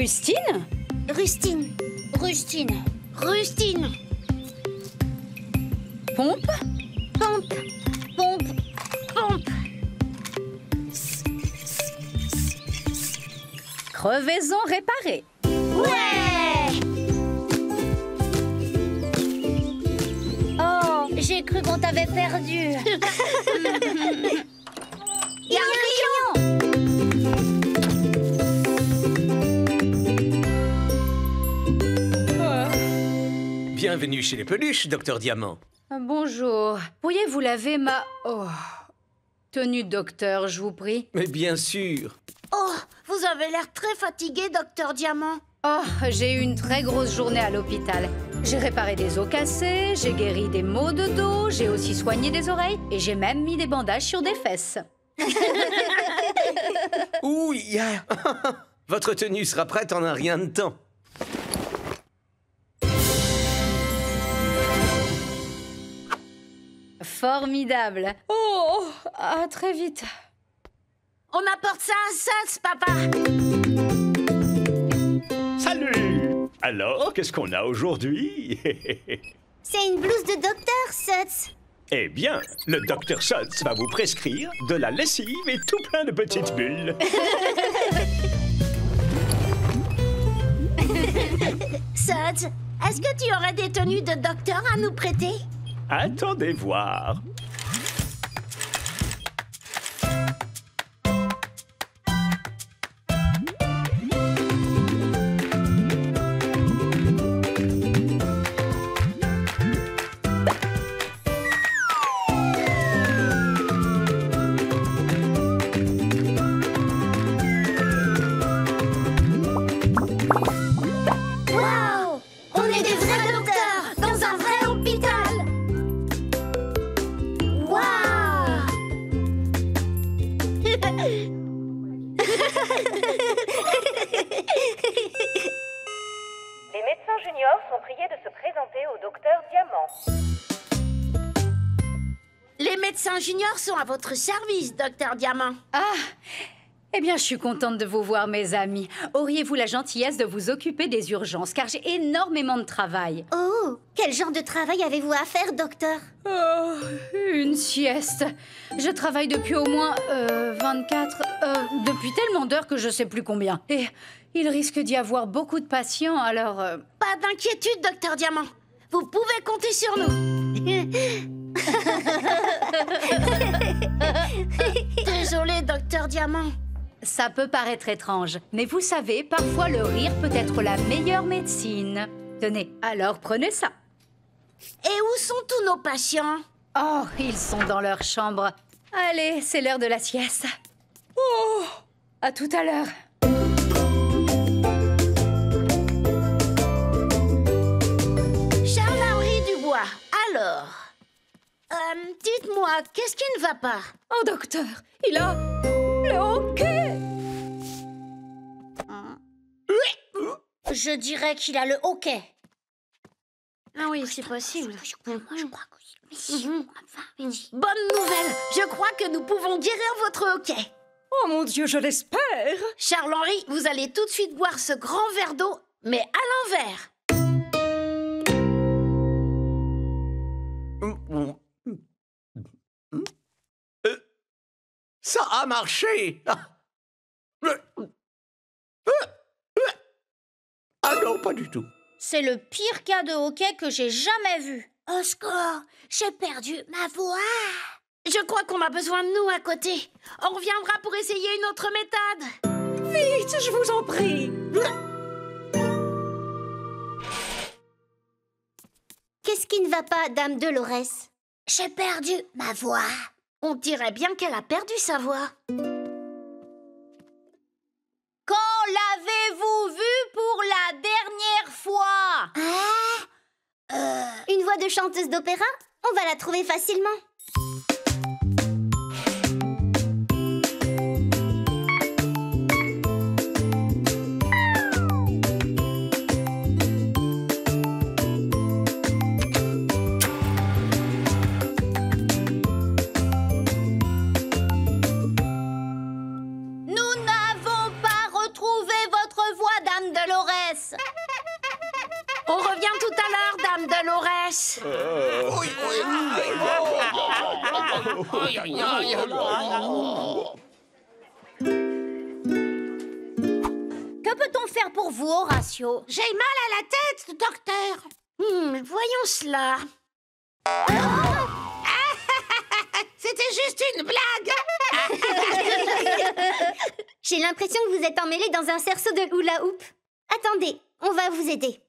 Rustine? Rustine. Rustine. Rustine. Pompe? Pompe. Pompe. Pompe. Crevaison réparée. Ouais! Oh, j'ai cru qu'on t'avait perdu. Il y a un rayon! Bienvenue chez les peluches, Docteur Diamant. Bonjour. Pourriez-vous laver ma... Oh. Tenue de docteur, je vous prie. Mais bien sûr. Oh, vous avez l'air très fatigué, Docteur Diamant. Oh, j'ai eu une très grosse journée à l'hôpital. J'ai réparé des os cassés, j'ai guéri des maux de dos, j'ai aussi soigné des oreilles et j'ai même mis des bandages sur des fesses. Oui. Votre tenue sera prête en un rien de temps. Formidable. Oh, à très vite. On apporte ça à Sats, papa. Salut! Alors, qu'est-ce qu'on a aujourd'hui? C'est une blouse de docteur, Sats. Eh bien, le docteur Sutz va vous prescrire de la lessive et tout plein de petites bulles. Sats, est-ce que tu aurais des tenues de docteur à nous prêter? Attendez voir. Waouh! On est des vrais docteurs dans un vrai hôpital. Waouh! Les médecins juniors sont priés de se présenter au docteur Diamant. Les médecins juniors sont à votre service, docteur Diamant. Ah, eh bien, je suis contente de vous voir, mes amis. Auriez-vous la gentillesse de vous occuper des urgences, car j'ai énormément de travail. Oh, quel genre de travail avez-vous à faire, docteur? Oh, une sieste. Je travaille depuis au moins 24... depuis tellement d'heures que je sais plus combien. Et il risque d'y avoir beaucoup de patients, alors... Pas d'inquiétude, docteur Diamant. Vous pouvez compter sur nous. Désolé, docteur Diamant. Ça peut paraître étrange, mais vous savez, parfois le rire peut être la meilleure médecine. Tenez, alors prenez ça. Et où sont tous nos patients? Oh, ils sont dans leur chambre. Allez, c'est l'heure de la sieste. Oh, à tout à l'heure. Charles-Henri Dubois, alors... dites-moi, qu'est-ce qui ne va pas? Oh, docteur, il a le hoquet. Je dirais qu'il a le hoquet. Ah oui, c'est possible. Bonne nouvelle, je crois que nous pouvons guérir votre hoquet. Oh mon Dieu, je l'espère! Charles-Henri, vous allez tout de suite boire ce grand verre d'eau, mais à l'envers. Ça a marché. Ah non, pas du tout. C'est le pire cas de hoquet que j'ai jamais vu. Au secours, j'ai perdu ma voix. Je crois qu'on a besoin de nous à côté. On reviendra pour essayer une autre méthode. Vite, je vous en prie! Qu'est-ce qui ne va pas, Dame Dolores? J'ai perdu ma voix. On dirait bien qu'elle a perdu sa voix. Quand l'avez-vous vue pour la dernière fois? Une voix de chanteuse d'opéra? On va la trouver facilement. Nous n'avons pas retrouvé votre voix, Dame On revient tout à l'heure, Dame Dolores. Que peut-on faire pour vous, Horatio? J'ai mal à la tête, docteur. Voyons cela. C'était juste une blague. J'ai l'impression que vous êtes emmêlé dans un cerceau de hula hoop. Attendez, on va vous aider.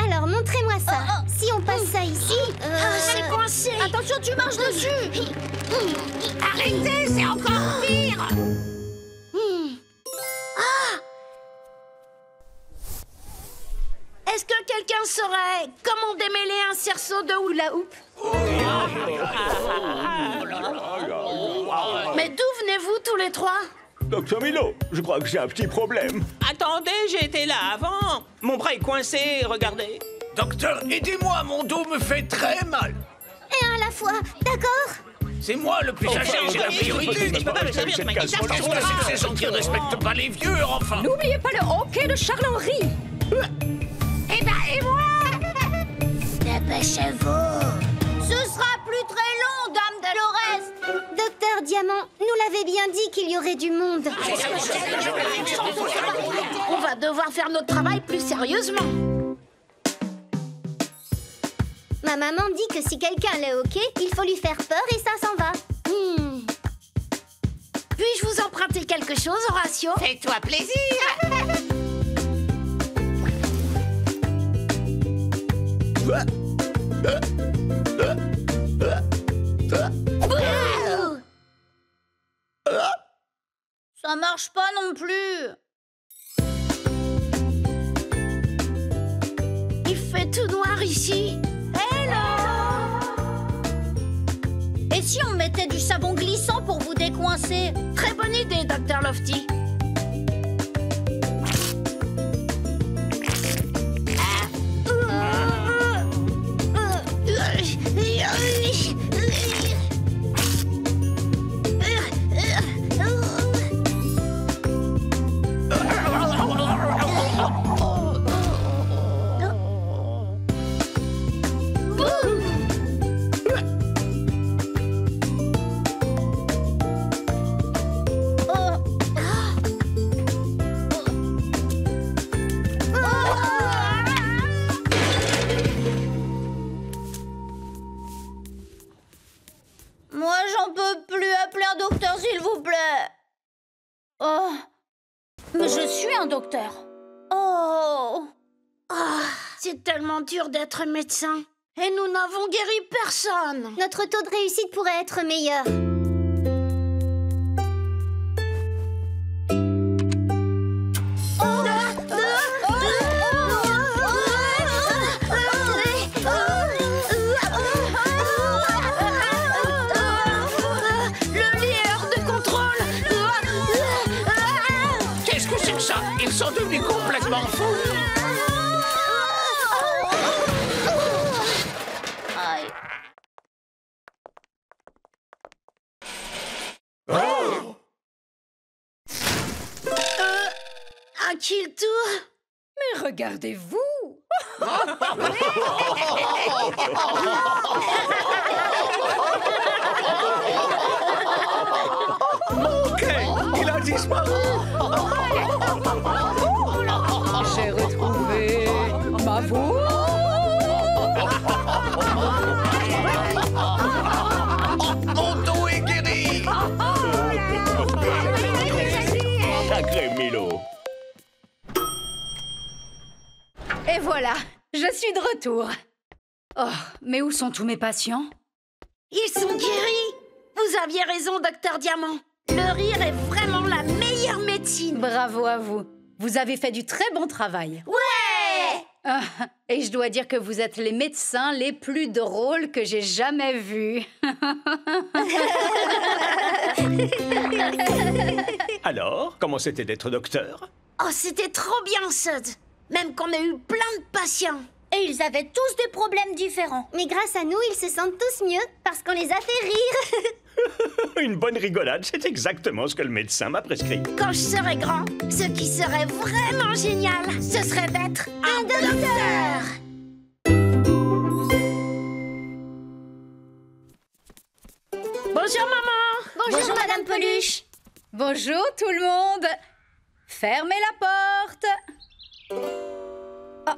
Alors, montrez-moi ça. Si on passe ça ici... C'est coincé. Attention, tu marches dessus. Arrêtez, c'est encore pire. Est-ce que quelqu'un saurait comment démêler un cerceau de hula hoop? Mais d'où venez-vous tous les trois? Docteur Milo, je crois que j'ai un petit problème. Attendez, j'ai été là avant. Mon bras est coincé, regardez. Docteur, aidez-moi, mon dos me fait très mal. Et un à la fois, d'accord? C'est moi le plus âgé, j'ai la priorité. Je peux pas me servir de ma guitare. Qu'est-ce que c'est que ces gens qui ne respectent pas les vieux, enfin? N'oubliez pas le hockey de Charles-Henri. Eh ben, et moi? Dépêchez-vous. Ce sera plus très long, Dame Dolores. Docteur Diamant, nous l'avait bien dit qu'il y aurait du monde. On va devoir faire notre travail plus sérieusement. Ma maman dit que si quelqu'un est OK, il faut lui faire peur et ça s'en va. Puis-je vous emprunter quelque chose, Horatio? Fais-toi plaisir. Ça marche pas non plus. Il fait tout noir ici. Hello! Et si on mettait du savon glissant pour vous décoincer? Très bonne idée, Dr. Lofty. Moi, j'en peux plus. Appeler un docteur, s'il vous plaît. Oh. Mais je suis un docteur. Oh. C'est tellement dur d'être médecin. Et nous n'avons guéri personne. Notre taux de réussite pourrait être meilleur. Le lit est hors de contrôle. Qu'est-ce que c'est que ça? Ils sont devenus complètement fous. Un kill tour. Mais regardez-vous. Ok, il a disparu. J'ai retrouvé ma voix. Mon dos est guéri. Sacré Milo. Et voilà, je suis de retour. Oh, mais où sont tous mes patients? Ils sont guéris. Vous aviez raison, Docteur Diamant. Le rire est vraiment la meilleure médecine. Bravo à vous. Vous avez fait du très bon travail. Ouais! Et je dois dire que vous êtes les médecins les plus drôles que j'ai jamais vus. Alors, comment c'était d'être docteur? Oh, c'était trop bien, Sud. Même qu'on a eu plein de patients. Et ils avaient tous des problèmes différents. Mais grâce à nous, ils se sentent tous mieux parce qu'on les a fait rire. Une bonne rigolade, c'est exactement ce que le médecin m'a prescrit. Quand je serai grand, ce qui serait vraiment génial, ce serait d'être un docteur. Bonjour, maman. Bonjour, Madame Peluche. Bonjour tout le monde. Fermez la porte. Ah.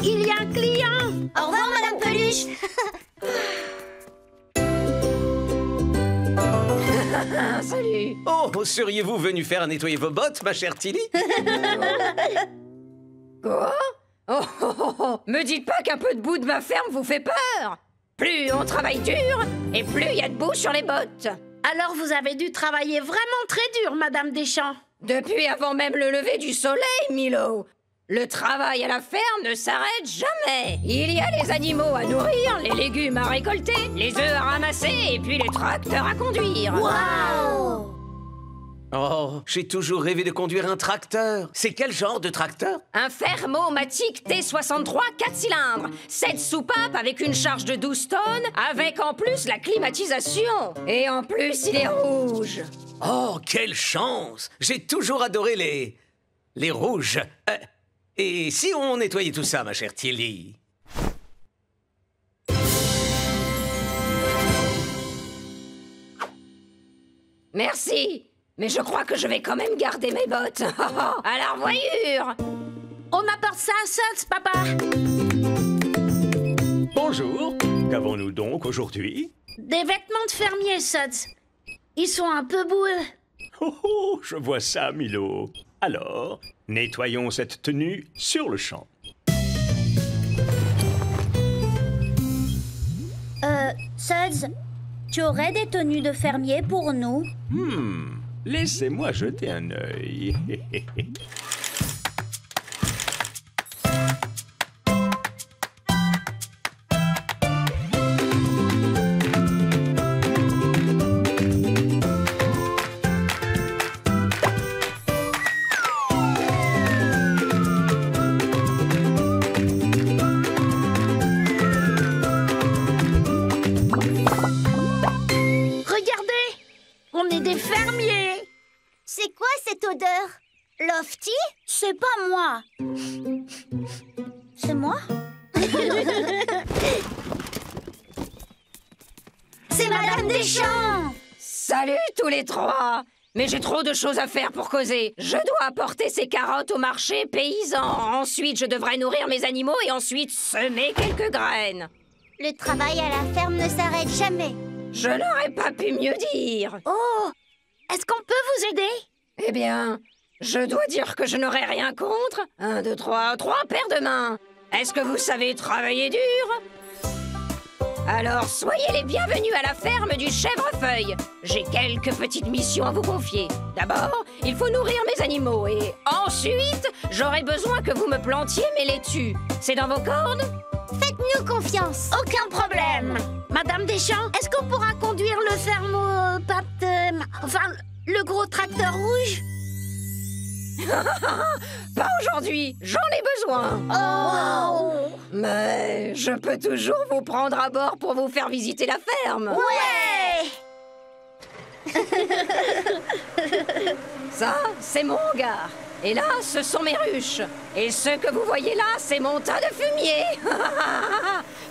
Il y a un client. Au revoir, Madame Peluche. Salut. Oh, seriez-vous venu faire nettoyer vos bottes, ma chère Tilly? Quoi? Oh, me dites pas qu'un peu de boue de ma ferme vous fait peur. Plus on travaille dur, et plus il y a de boue sur les bottes. Alors vous avez dû travailler vraiment très dur, Madame Deschamps. Depuis avant même le lever du soleil, Milo. Le travail à la ferme ne s'arrête jamais. Il y a les animaux à nourrir, les légumes à récolter, les œufs à ramasser et puis les tracteurs à conduire. Waouh! Oh, j'ai toujours rêvé de conduire un tracteur. C'est quel genre de tracteur? Un Fermomatic T63 4 cylindres, 7 soupapes avec une charge de 12 tonnes, avec en plus la climatisation. Et en plus, il est rouge. Oh, quelle chance! J'ai toujours adoré les rouges. Et si on nettoyait tout ça, ma chère Tilly? Merci, mais je crois que je vais quand même garder mes bottes. À la revoyure. On apporte ça à Suds, papa. Bonjour. Qu'avons-nous donc aujourd'hui? Des vêtements de fermier, Suds. Ils sont un peu boueux. Oh, je vois ça, Milo. Alors, nettoyons cette tenue sur le champ. Suds, tu aurais des tenues de fermier pour nous? Laissez-moi jeter un œil. Regardez, on est des fermiers. C'est quoi cette odeur? Lofty? C'est pas moi. C'est moi? C'est Madame Deschamps! Salut tous les trois. Mais j'ai trop de choses à faire pour causer. Je dois apporter ces carottes au marché paysan. Ensuite, je devrais nourrir mes animaux et ensuite semer quelques graines. Le travail à la ferme ne s'arrête jamais. Je n'aurais pas pu mieux dire. Oh, est-ce qu'on peut vous aider? Eh bien, je dois dire que je n'aurais rien contre. 1, 2, 3 paires de mains. Est-ce que vous savez travailler dur? Alors, soyez les bienvenus à la ferme du chèvrefeuille. J'ai quelques petites missions à vous confier. D'abord, il faut nourrir mes animaux et ensuite, j'aurai besoin que vous me plantiez mes laitues. C'est dans vos cordes? Faites-nous confiance. Aucun problème. Madame Deschamps, est-ce qu'on pourra conduire le enfin, le gros tracteur rouge? Pas aujourd'hui, j'en ai besoin. Oh! Mais je peux toujours vous prendre à bord pour vous faire visiter la ferme. Ouais! Ça, c'est mon hangar. Et là, ce sont mes ruches. Et ce que vous voyez là, c'est mon tas de fumier.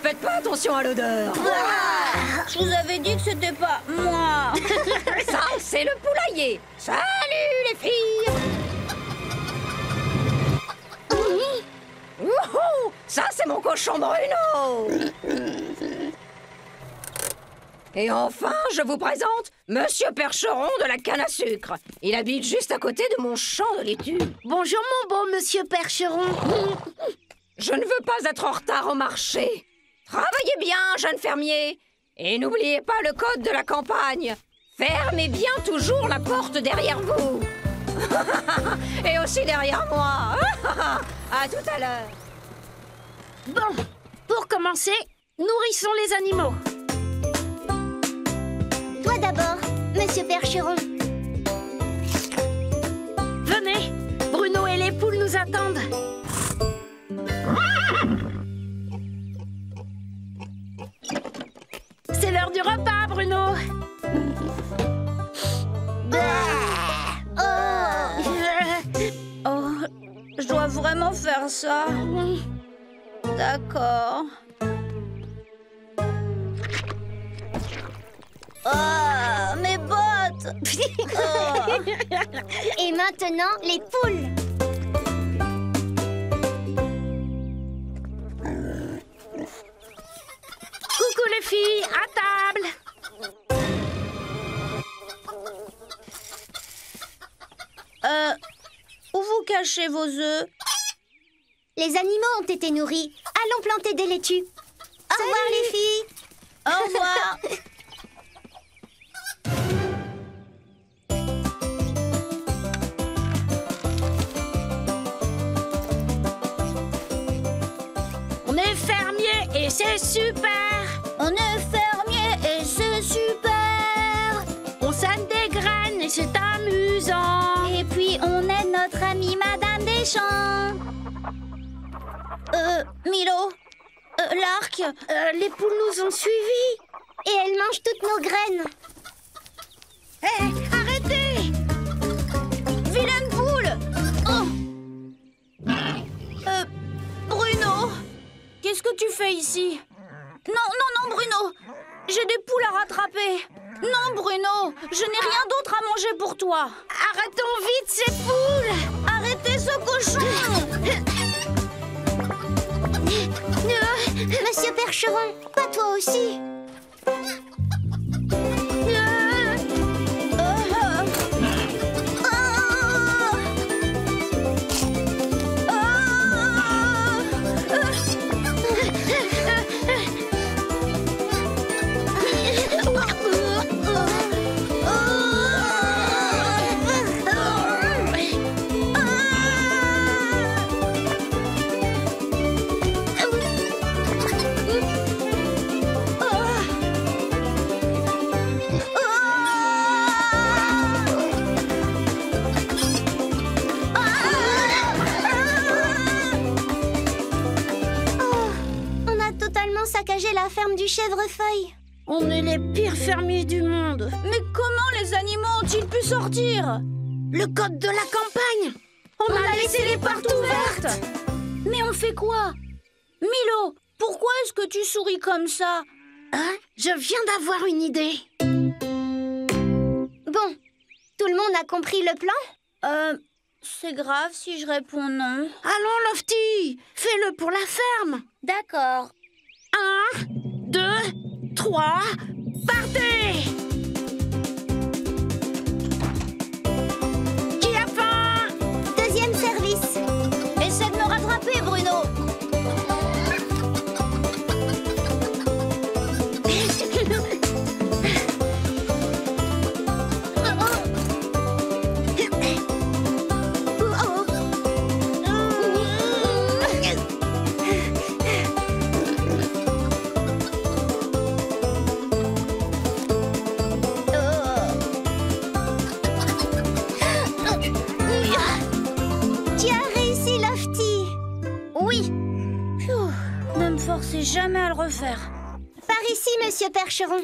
Faites pas attention à l'odeur. Je vous avais dit que c'était pas moi. Ça, c'est le poulailler. Salut les filles. Wouhou! Ça, c'est mon cochon Bruno. Et enfin, je vous présente Monsieur Percheron de la canne à sucre. Il habite juste à côté de mon champ de laitue. Bonjour mon beau Monsieur Percheron. Je ne veux pas être en retard au marché. Travaillez bien, jeune fermier. Et n'oubliez pas le code de la campagne. Fermez bien toujours la porte derrière vous. Et aussi derrière moi. À tout à l'heure. Bon, pour commencer, nourrissons les animaux. Toi d'abord, Monsieur Percheron. Venez, Bruno et les poules nous attendent. C'est l'heure du repas, Bruno. Oh, je dois vraiment faire ça. D'accord. Oh, mes bottes. Oh. Et maintenant, les poules. Coucou les filles, à table. Où vous cachez vos œufs? Les animaux ont été nourris. Allons planter des laitues. Au revoir les filles. Au revoir. On est fermier et c'est super. On est fermier et c'est super. On sème des graines et c'est amusant. Et puis on aide notre amie Madame Deschamps. Milo, Lark, les poules nous ont suivis. Et elle mange toutes nos graines. Hé, arrêtez! Vilaine poule! Oh. Bruno, qu'est-ce que tu fais ici? Non, Bruno! J'ai des poules à rattraper. Non, Bruno, je n'ai rien d'autre à manger pour toi. Arrêtons vite ces poules! Arrêtez ce cochon! Monsieur Percheron, pas toi aussi. Saccager la ferme du chèvrefeuille. On est les pires fermiers du monde. Mais comment les animaux ont-ils pu sortir? Le code de la campagne. On a laissé les portes ouvertes. Mais on fait quoi? Milo, pourquoi est-ce que tu souris comme ça? Hein? Je viens d'avoir une idée. Bon, tout le monde a compris le plan? C'est grave si je réponds non. Allons, Lofty, fais-le pour la ferme. D'accord. 1, 2, 3, partez! Qui a faim? Deuxième service. Essaie de me rattraper, Bruno. Forcez jamais à le refaire. Par ici, monsieur Percheron.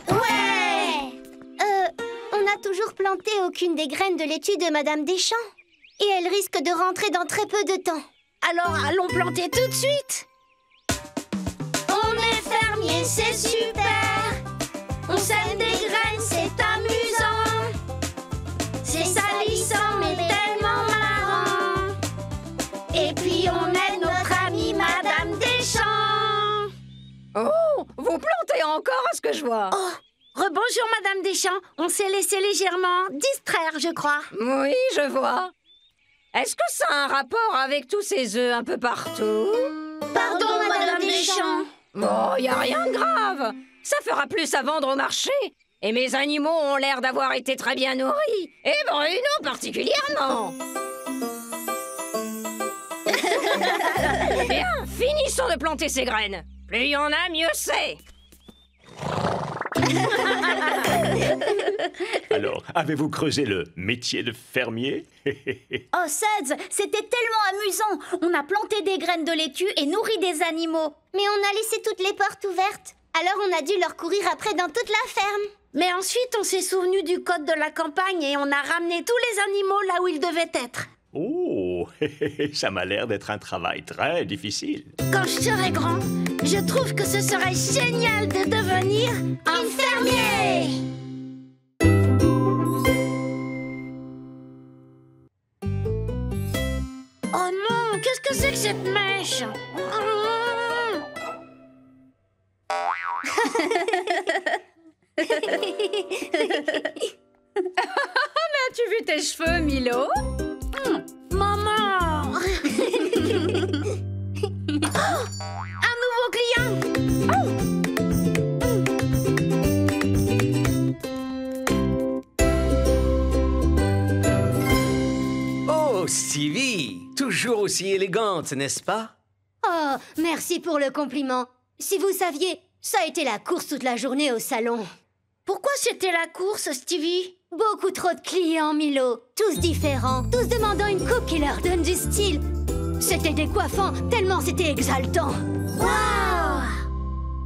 Ouais! On n'a toujours planté aucune des graines de laitue de Madame Deschamps. Et elle risque de rentrer dans très peu de temps. Alors allons planter tout de suite. On est fermier, c'est super. On sème des graines, c'est amusant. C'est salissant, mais tellement marrant. Et puis on aide notre amie Madame Deschamps. Oh, vous plantez encore à ce que je vois. Oh, rebonjour Madame Deschamps. On s'est laissé légèrement distraire, je crois. Oui, je vois. Est-ce que ça a un rapport avec tous ces œufs un peu partout? Pardon, Madame Deschamps. Bon, y a rien de grave. Ça fera plus à vendre au marché. Et mes animaux ont l'air d'avoir été très bien nourris. Et Bruno particulièrement. Bien, finissons de planter ces graines. Plus il y en a, mieux c'est. Alors, avez-vous creusé le métier de fermier? Oh, Suds, c'était tellement amusant. On a planté des graines de laitue et nourri des animaux. Mais on a laissé toutes les portes ouvertes. Alors on a dû leur courir après dans toute la ferme. Mais ensuite, on s'est souvenu du code de la campagne et on a ramené tous les animaux là où ils devaient être. Oh, Oh, ça m'a l'air d'être un travail très difficile. Quand je serai grand, je trouve que ce serait génial de devenir un fermier. Oh non, qu'est-ce que c'est que cette mèche? Mais as-tu vu tes cheveux, Milo? Maman! Un nouveau client! Oh, Stevie! Toujours aussi élégante, n'est-ce pas? Oh, merci pour le compliment. Si vous saviez, ça a été la course toute la journée au salon. Pourquoi c'était la course, Stevie? Beaucoup trop de clients, Milo. Tous différents, tous demandant une coupe qui leur donne du style. C'était décoiffant, tellement c'était exaltant. Waouh!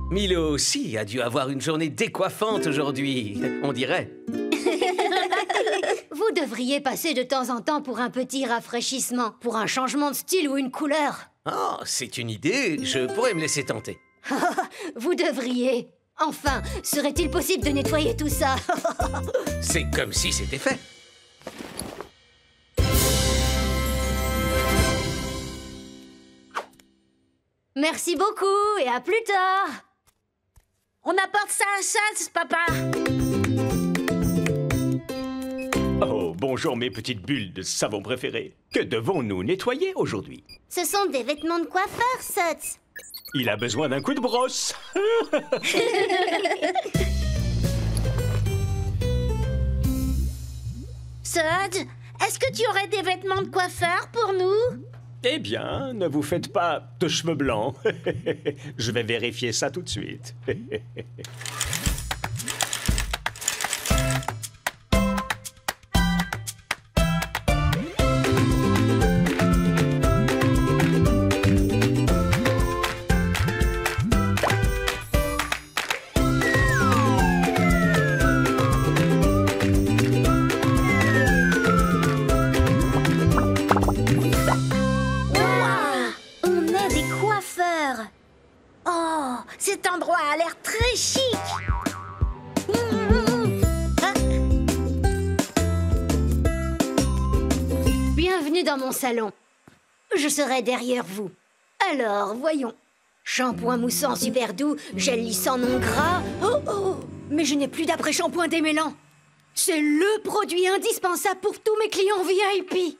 Milo aussi a dû avoir une journée décoiffante aujourd'hui, on dirait. Vous devriez passer de temps en temps pour un petit rafraîchissement, pour un changement de style ou une couleur. Oh, c'est une idée, je pourrais me laisser tenter. Vous devriez. Enfin, serait-il possible de nettoyer tout ça? C'est comme si c'était fait. Merci beaucoup et à plus tard. On apporte ça à Schatz, papa. Oh, bonjour mes petites bulles de savon préférées. Que devons-nous nettoyer aujourd'hui? Ce sont des vêtements de coiffeur, Sots. Il a besoin d'un coup de brosse. Sods, est-ce que tu aurais des vêtements de coiffeur pour nous? Eh bien, ne vous faites pas de cheveux blancs. Je vais vérifier ça tout de suite. Cet endroit a l'air très chic. Bienvenue dans mon salon. Je serai derrière vous. Alors, voyons. Shampoing moussant super doux, gel lissant non gras. Oh oh! Mais je n'ai plus d'après-shampoing démêlant. C'est le produit indispensable pour tous mes clients VIP.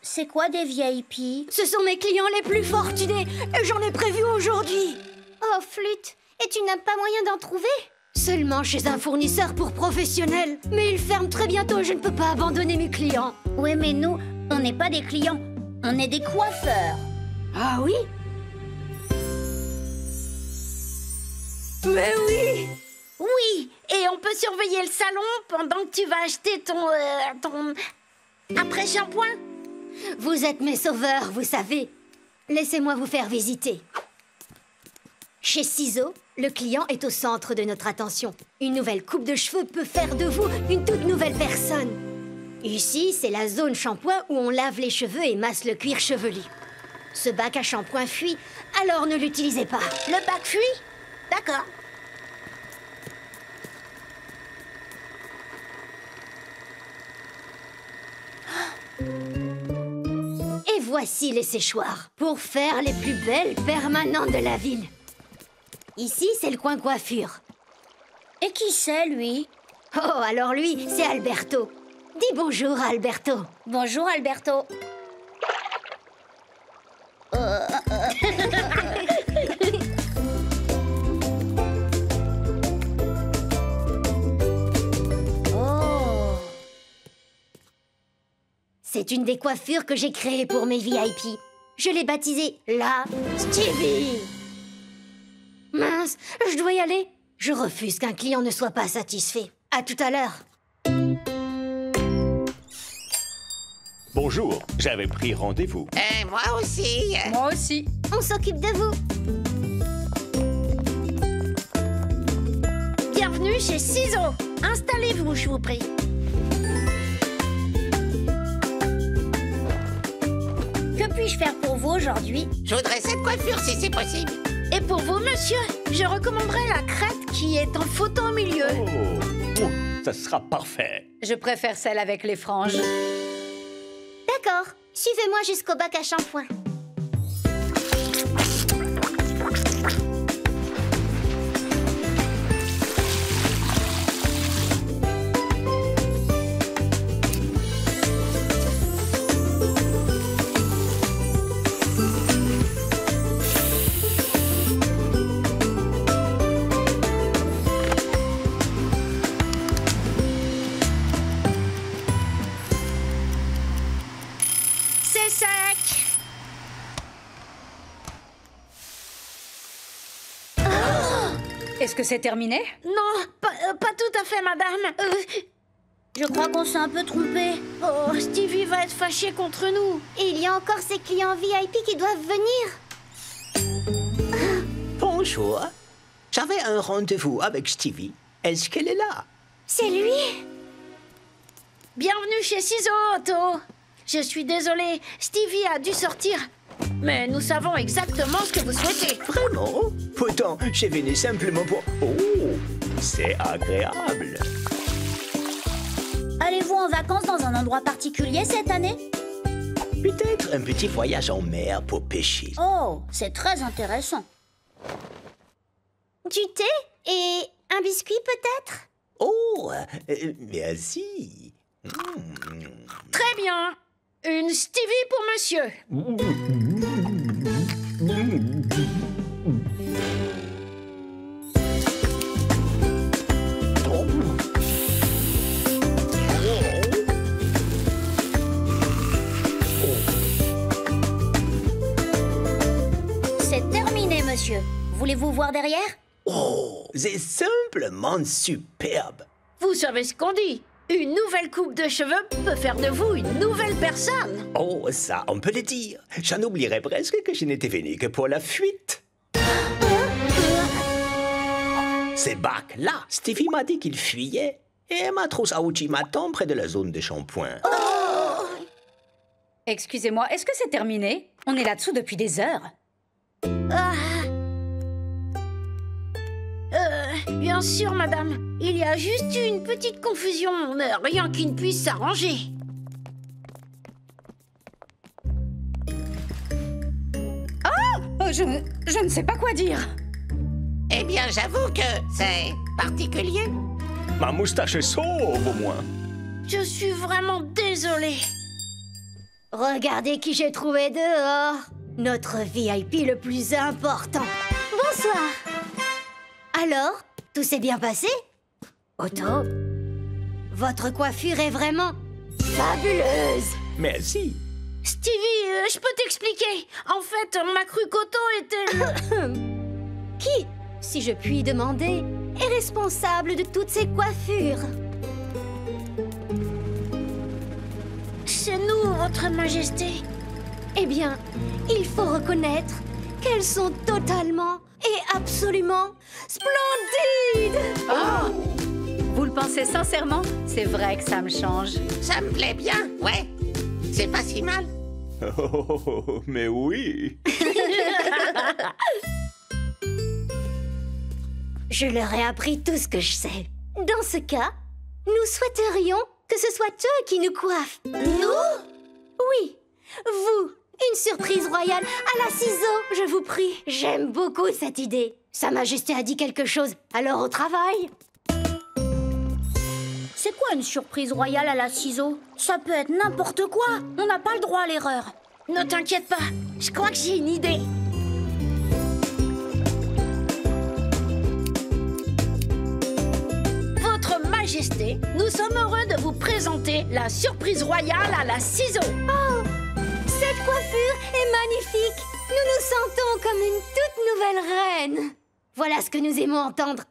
C'est quoi des VIP? Ce sont mes clients les plus fortunés et j'en ai prévu aujourd'hui. Oh, Flûte, et tu n'as pas moyen d'en trouver? Seulement chez un fournisseur pour professionnels. Mais il ferme très bientôt, je ne peux pas abandonner mes clients. Oui, mais nous, on n'est pas des clients, on est des coiffeurs. Ah oui? Mais oui! Oui, et on peut surveiller le salon pendant que tu vas acheter ton après-shampoing. Vous êtes mes sauveurs, vous savez. Laissez-moi vous faire visiter. Chez Ciseaux, le client est au centre de notre attention. Une nouvelle coupe de cheveux peut faire de vous une toute nouvelle personne. Ici, c'est la zone shampoing où on lave les cheveux et masse le cuir chevelu. Ce bac à shampoing fuit, alors ne l'utilisez pas. Le bac fuit? D'accord. Et voici les séchoirs, pour faire les plus belles permanentes de la ville. Ici, c'est le coin coiffure. Et qui c'est, lui? Oh, alors lui, c'est Alberto. Dis bonjour à Alberto. Bonjour, Alberto. Oh. C'est une des coiffures que j'ai créées pour mes VIP. Je l'ai baptisée la Stevie. Mince, je dois y aller. Je refuse qu'un client ne soit pas satisfait. À tout à l'heure. Bonjour, j'avais pris rendez-vous. Moi aussi. Moi aussi. On s'occupe de vous. Bienvenue chez Ciseaux. Installez-vous, je vous prie. puis-je faire pour vous aujourd'hui? Je voudrais cette coiffure si c'est possible. Et pour vous, monsieur, je recommanderais la crête qui est en photo au milieu. Oh, ça sera parfait. Je préfère celle avec les franges. D'accord, suivez-moi jusqu'au bac à shampoing. C'est sec. Est-ce que c'est terminé? Non, pas tout à fait, madame. Je crois qu'on s'est un peu trompé. Oh, Stevie va être fâché contre nous. Et il y a encore ces clients VIP qui doivent venir. Bonjour. J'avais un rendez-vous avec Stevie. Est-ce qu'elle est là? C'est lui? Bienvenue chez Ciseaux, Otto. Je suis désolée, Stevie a dû sortir. Mais nous savons exactement ce que vous souhaitez. Vraiment? Pourtant, j'ai venu simplement pour... Oh, c'est agréable. Allez-vous en vacances dans un endroit particulier cette année? Peut-être un petit voyage en mer pour pêcher. Oh, c'est très intéressant. Du thé et un biscuit peut-être? Oh, merci. Très bien. Une Stevie pour monsieur. C'est terminé, monsieur. Voulez-vous voir derrière? Oh, c'est simplement superbe. Vous savez ce qu'on dit. Une nouvelle coupe de cheveux peut faire de vous une nouvelle personne. Oh, ça, on peut le dire. J'en oublierais presque que je n'étais venu que pour la fuite. Ces bacs-là, Stevie m'a dit qu'il fuyait. Et ma trousse à outils m'attend près de la zone de shampoing. Excusez-moi, est-ce que c'est terminé? On est là-dessous depuis des heures. Bien sûr, madame. Il y a juste une petite confusion, mais rien qui ne puisse s'arranger. Je ne sais pas quoi dire. Eh bien, j'avoue que c'est particulier. Ma moustache est sauve, au moins. Je suis vraiment désolée. Regardez qui j'ai trouvé dehors. Notre VIP le plus important. Bonsoir. Alors, tout s'est bien passé? Otto, votre coiffure est vraiment fabuleuse. Merci. Stevie, je peux t'expliquer. En fait, on a cru qu'Otto était le... Qui, si je puis demander, est responsable de toutes ces coiffures? C'est nous, votre majesté. Eh bien, il faut reconnaître qu'elles sont totalement et absolument splendides. Vous le pensez sincèrement? C'est vrai que ça me change. Ça me plaît bien, ouais. C'est pas si mal. Oh, mais oui. Je leur ai appris tout ce que je sais. Dans ce cas, nous souhaiterions que ce soit eux qui nous coiffent. Nous? Oui, vous. Une surprise royale à la ciseau, je vous prie. J'aime beaucoup cette idée. Sa Majesté a dit quelque chose, alors au travail. C'est quoi une surprise royale à la ciseau? Ça peut être n'importe quoi. On n'a pas le droit à l'erreur. Ne t'inquiète pas, je crois que j'ai une idée. Votre Majesté, nous sommes heureux de vous présenter la surprise royale à la ciseau. Oh, cette coiffure est magnifique. Nous nous sentons comme une toute nouvelle reine. Voilà ce que nous aimons entendre.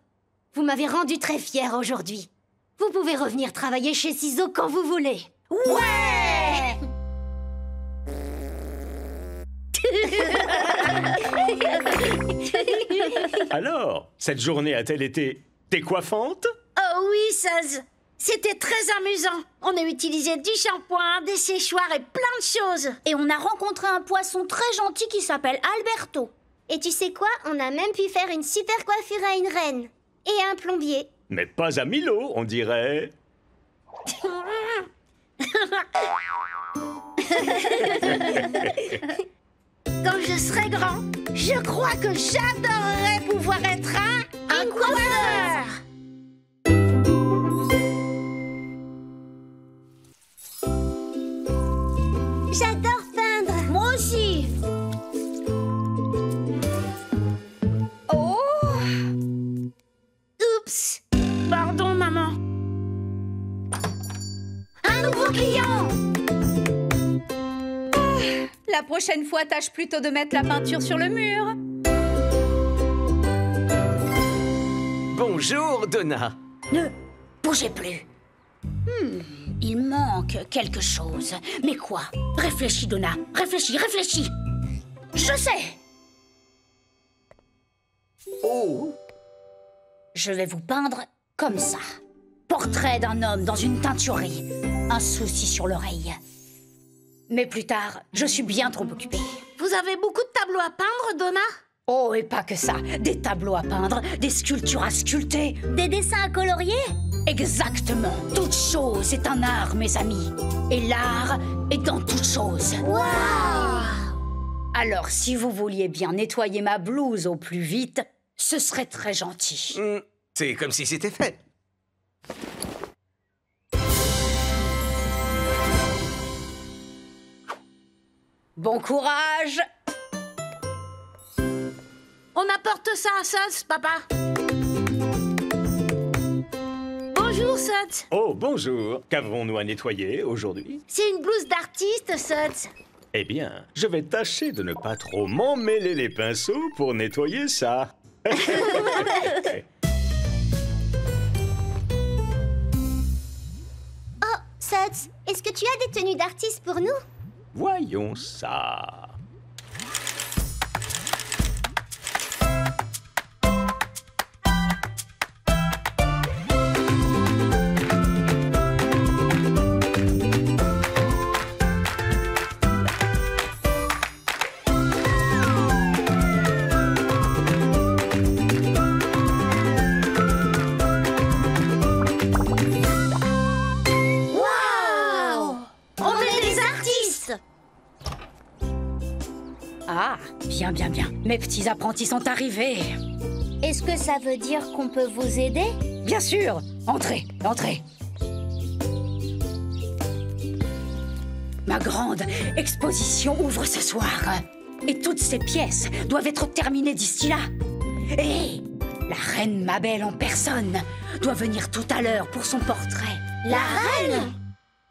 Vous m'avez rendu très fière aujourd'hui. Vous pouvez revenir travailler chez Ciseaux quand vous voulez. Ouais! Alors, cette journée a-t-elle été décoiffante? Oh oui, Saz. C'était très amusant. On a utilisé du shampoing, des séchoirs et plein de choses. Et on a rencontré un poisson très gentil qui s'appelle Alberto. Et tu sais quoi? On a même pu faire une super coiffure à une reine. Et à un plombier. Mais pas à Milo, on dirait. Quand je serai grand, je crois que j'adorerais pouvoir être un coiffeur. J'adore peindre. Moi aussi. Oh! Oups. Pardon, maman. Un nouveau client. La prochaine fois, tâche plutôt de mettre la peinture sur le mur. Bonjour, Donna. Ne bougez plus. Il manque quelque chose. Mais quoi? Réfléchis, Donna. Réfléchis, réfléchis. Je sais. Oh, Je vais vous peindre comme ça. Portrait d'un homme dans une teinturerie. Un souci sur l'oreille. Mais plus tard, je suis bien trop occupée. Vous avez beaucoup de tableaux à peindre, Donna? Oh, et pas que ça. Des tableaux à peindre, des sculptures à sculpter. Des dessins à colorier? Exactement. Toute chose est un art, mes amis. Et l'art est dans toute chose. Waouh! Alors, si vous vouliez bien nettoyer ma blouse au plus vite, ce serait très gentil. c'est comme si c'était fait. Bon courage! On apporte ça à Suds, papa. Bonjour, Suds. Oh, bonjour. Qu'avons-nous à nettoyer aujourd'hui? C'est une blouse d'artiste, Suds. Eh bien, je vais tâcher de ne pas trop m'emmêler les pinceaux pour nettoyer ça. Oh, Suds, est-ce que tu as des tenues d'artiste pour nous? Voyons ça. Ah, bien, bien, bien. Mes petits apprentis sont arrivés. Est-ce que ça veut dire qu'on peut vous aider? Bien sûr. Entrez, entrez. Ma grande exposition ouvre ce soir. Et toutes ces pièces doivent être terminées d'ici là. Et la reine Mabel en personne doit venir tout à l'heure pour son portrait. La reine?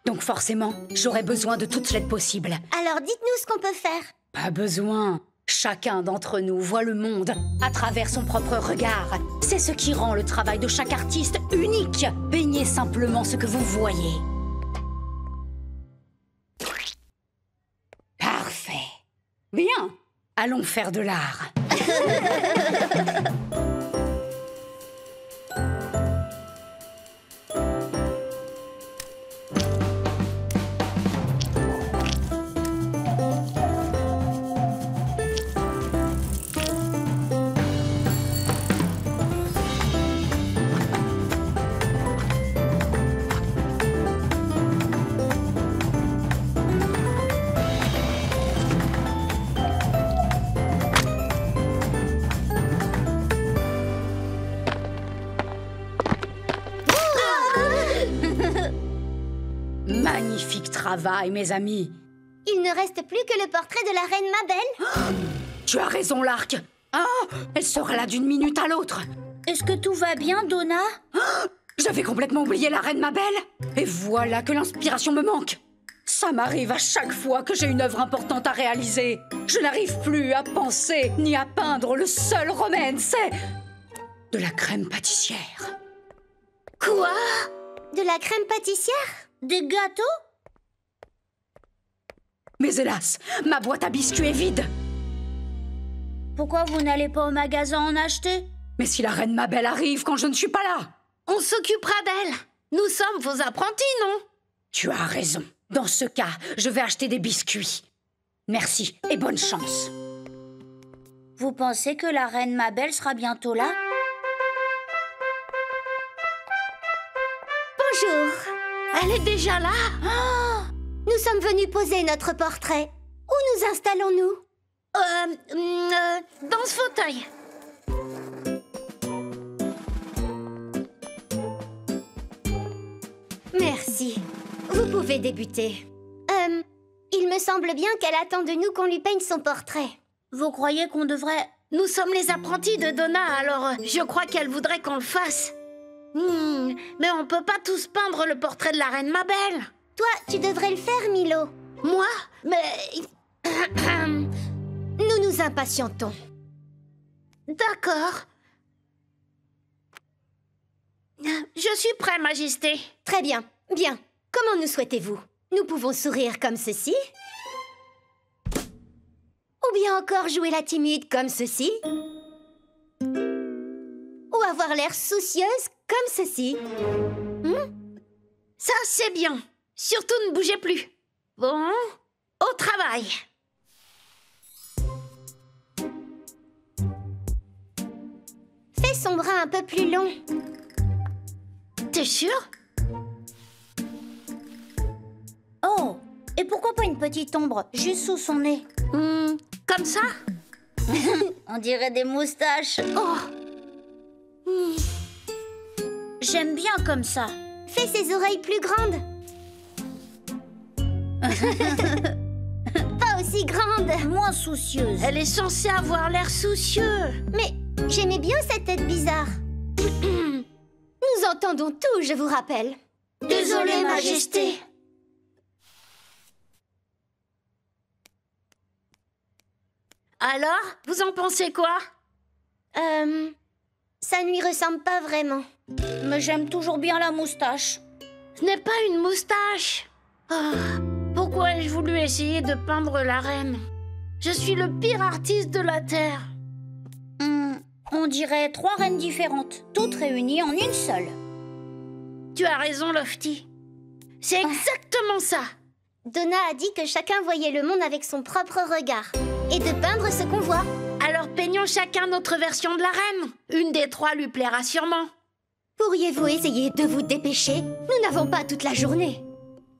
Donc forcément, j'aurai besoin de toute l'aide possible. Alors dites-nous ce qu'on peut faire. Pas besoin. Chacun d'entre nous voit le monde à travers son propre regard. C'est ce qui rend le travail de chaque artiste unique. Peignez simplement ce que vous voyez. Parfait. Bien. Allons faire de l'art. Magnifique travail, mes amis. Il ne reste plus que le portrait de la reine Mabel. Tu as raison, Lark. Ah, elle sera là d'une minute à l'autre. Est-ce que tout va bien, Donna? J'avais complètement oublié la reine Mabel. Et voilà que l'inspiration me manque. Ça m'arrive à chaque fois que j'ai une œuvre importante à réaliser. Je n'arrive plus à penser ni à peindre. Le seul remède, c'est de la crème pâtissière. Quoi? De la crème pâtissière? Des gâteaux? Mais hélas, ma boîte à biscuits est vide. Pourquoi vous n'allez pas au magasin en acheter? Mais si la reine Mabel arrive quand je ne suis pas là? On s'occupera d'elle. Nous sommes vos apprentis, non? Tu as raison. Dans ce cas, je vais acheter des biscuits. Merci et bonne chance. Vous pensez que la reine Mabel sera bientôt là? Bonjour. Elle est déjà là? Nous sommes venus poser notre portrait. Où nous installons-nous? Dans ce fauteuil. Merci. Vous pouvez débuter. Il me semble bien qu'elle attend de nous qu'on lui peigne son portrait. Vous croyez qu'on devrait... Nous sommes les apprentis de Donna, alors je crois qu'elle voudrait qu'on le fasse. Mais on peut pas tous peindre le portrait de la reine Mabel. Toi, tu devrais le faire, Milo. Moi? Mais... Nous nous impatientons. D'accord. Je suis prêt, Majesté. Très bien. Bien. Comment nous souhaitez-vous? Nous pouvons sourire comme ceci. Ou bien encore jouer la timide comme ceci. Ou avoir l'air soucieuse comme ceci. Ça, c'est bien. Surtout ne bougez plus. Bon, au travail. Fais son bras un peu plus long. T'es sûr? Oh, et pourquoi pas une petite ombre juste sous son nez? Comme ça? On dirait des moustaches. Oh. J'aime bien comme ça. Fais ses oreilles plus grandes. Pas aussi grandes. Moins soucieuse. Elle est censée avoir l'air soucieux. Mais j'aimais bien cette tête bizarre. Nous entendons tout, je vous rappelle. Désolée, Majesté. Alors, vous en pensez quoi? Ça ne lui ressemble pas vraiment. Mais j'aime toujours bien la moustache. Ce n'est pas une moustache. Pourquoi ai-je voulu essayer de peindre la reine? Je suis le pire artiste de la Terre. On dirait 3 reines différentes, toutes réunies en une seule. Tu as raison, Lofty. C'est exactement ça. Donna a dit que chacun voyait le monde avec son propre regard. Et de peindre ce qu'on voit. Alors peignons chacun notre version de la reine. Une des 3 lui plaira sûrement. Pourriez-vous essayer de vous dépêcher? Nous n'avons pas toute la journée.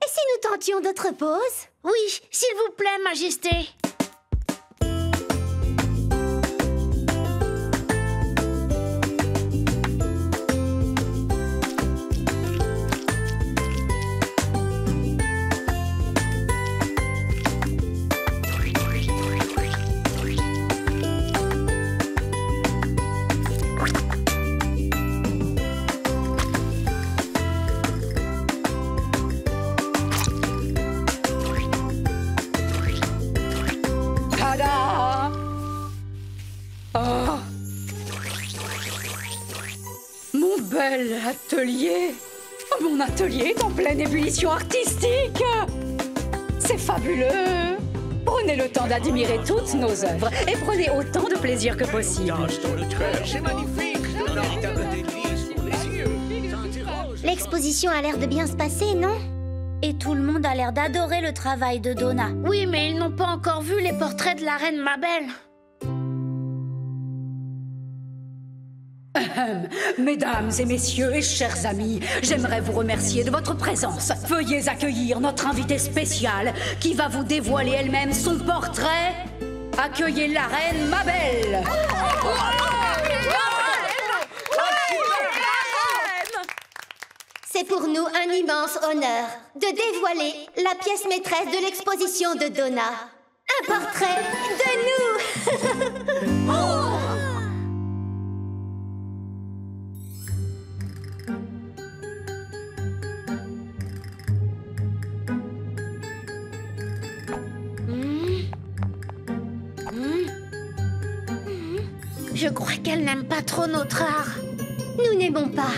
Et si nous tentions d'autres pauses? Oui, s'il vous plaît, Majesté. Tada! Oh! Mon bel atelier! Oh, mon atelier est en pleine ébullition artistique! C'est fabuleux! Prenez le temps d'admirer toutes nos œuvres et prenez autant de plaisir que possible. C'est magnifique. Un véritable délice pour les yeux. L'exposition a l'air de bien se passer, non? Et tout le monde a l'air d'adorer le travail de Donna. Oui, mais ils n'ont pas encore vu les portraits de la reine Mabel. Mesdames et messieurs et chers amis, j'aimerais vous remercier de votre présence. Veuillez accueillir notre invitée spéciale qui va vous dévoiler elle-même son portrait. Accueillez la reine Mabel. C'est pour nous un immense honneur de dévoiler la pièce maîtresse de l'exposition de Donna. Un portrait de nous. Je crois qu'elle n'aime pas trop notre art. Nous n'aimons pas.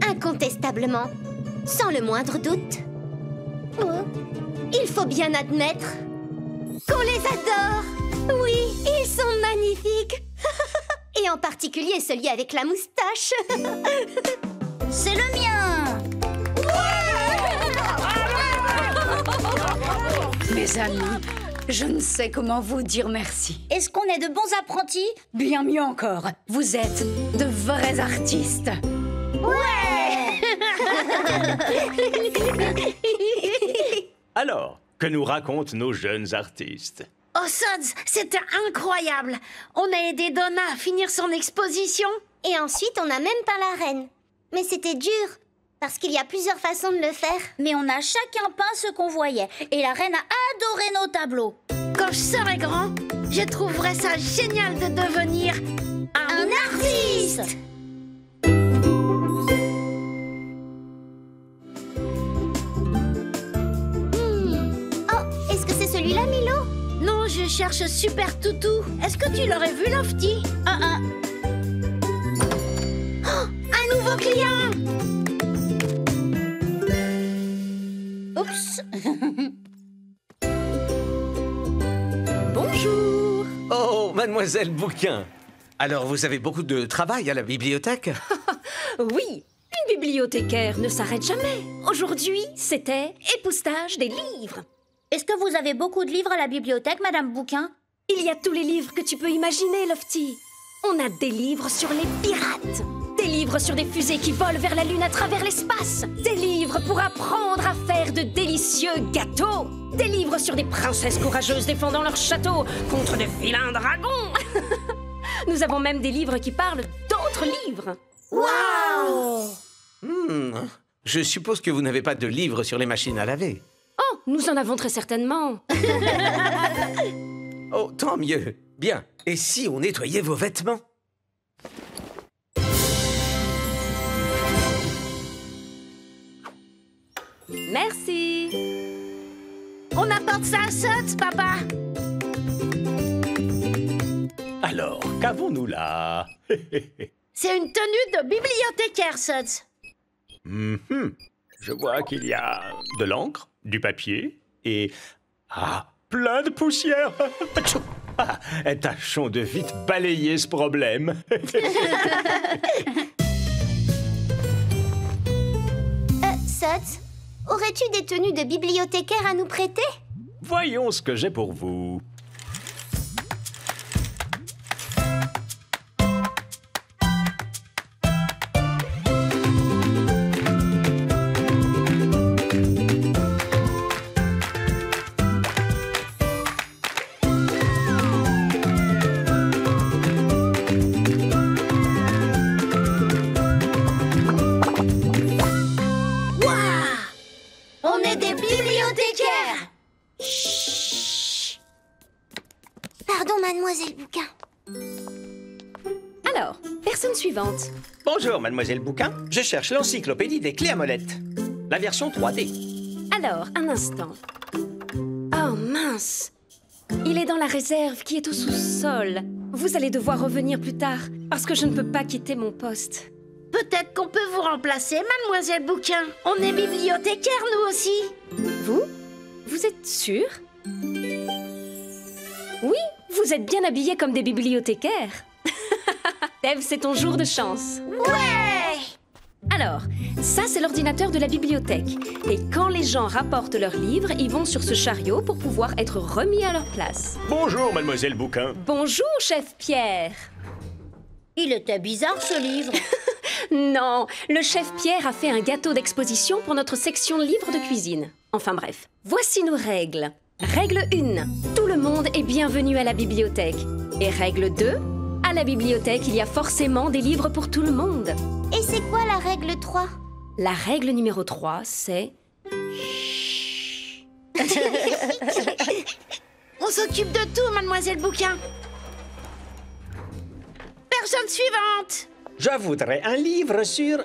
Incontestablement. Sans le moindre doute. Oh, il faut bien admettre qu'on les adore. Oui, ils sont magnifiques. Et en particulier celui avec la moustache. C'est le mien! mes amis. Je ne sais comment vous dire merci. Est-ce qu'on est de bons apprentis? Bien mieux encore, vous êtes de vrais artistes. Ouais. Alors, que nous racontent nos jeunes artistes? Oh, Suds, c'était incroyable! On a aidé Donna à finir son exposition. Et ensuite, on a même peint la reine. Mais c'était dur, parce qu'il y a plusieurs façons de le faire. Mais on a chacun peint ce qu'on voyait. Et la reine a adoré nos tableaux. Quand je serai grand, je trouverai ça génial de devenir un artiste! Oh, est-ce que c'est celui-là, Milo? Non, je cherche Super Toutou. Est-ce que tu l'aurais vu, Lofty? Oh, un nouveau client! Oups. Bonjour. Oh, mademoiselle Bouquin. Alors, vous avez beaucoup de travail à la bibliothèque? Oui, une bibliothécaire ne s'arrête jamais. Aujourd'hui, c'était époustage des livres. Est-ce que vous avez beaucoup de livres à la bibliothèque, Madame Bouquin? Il y a tous les livres que tu peux imaginer, Lofty. On a des livres sur les pirates, des livres sur des fusées qui volent vers la Lune à travers l'espace, des livres pour apprendre à faire de délicieux gâteaux, des livres sur des princesses courageuses défendant leur château contre de vilains dragons. Nous avons même des livres qui parlent d'autres livres. Waouh! Je suppose que vous n'avez pas de livre sur les machines à laver. Oh, nous en avons très certainement. Oh, tant mieux. Bien. Et si on nettoyait vos vêtements? Merci. On apporte ça à Suds, papa! Alors, qu'avons-nous là? C'est une tenue de bibliothécaire, Suds. Je vois qu'il y a de l'encre, du papier et... Ah, plein de poussière. Ah, tâchons de vite balayer ce problème. Suds, aurais-tu des tenues de bibliothécaire à nous prêter? Voyons ce que j'ai pour vous. On est des bibliothécaires! Pardon, mademoiselle Bouquin. Alors, personne suivante. Bonjour, mademoiselle Bouquin. Je cherche l'encyclopédie des clés à molette. La version 3D. Alors, un instant. Oh mince! Il est dans la réserve qui est au sous-sol. Vous allez devoir revenir plus tard, parce que je ne peux pas quitter mon poste. Peut-être qu'on peut vous remplacer, mademoiselle Bouquin. On est bibliothécaires, nous aussi. Vous? Vous êtes sûr? Oui, vous êtes bien habillés comme des bibliothécaires. Dave, c'est ton jour de chance. Ouais! Alors, ça c'est l'ordinateur de la bibliothèque. Et quand les gens rapportent leurs livres, ils vont sur ce chariot pour pouvoir être remis à leur place. Bonjour, mademoiselle Bouquin. Bonjour, chef Pierre. Il était bizarre, ce livre. Non, le chef Pierre a fait un gâteau d'exposition pour notre section livres de cuisine. Enfin bref, voici nos règles. Règle 1, tout le monde est bienvenu à la bibliothèque. Et règle 2, à la bibliothèque, il y a forcément des livres pour tout le monde. Et c'est quoi la règle 3? La règle numéro 3, c'est... On s'occupe de tout, mademoiselle Bouquin. Personne suivante. Je voudrais un livre sur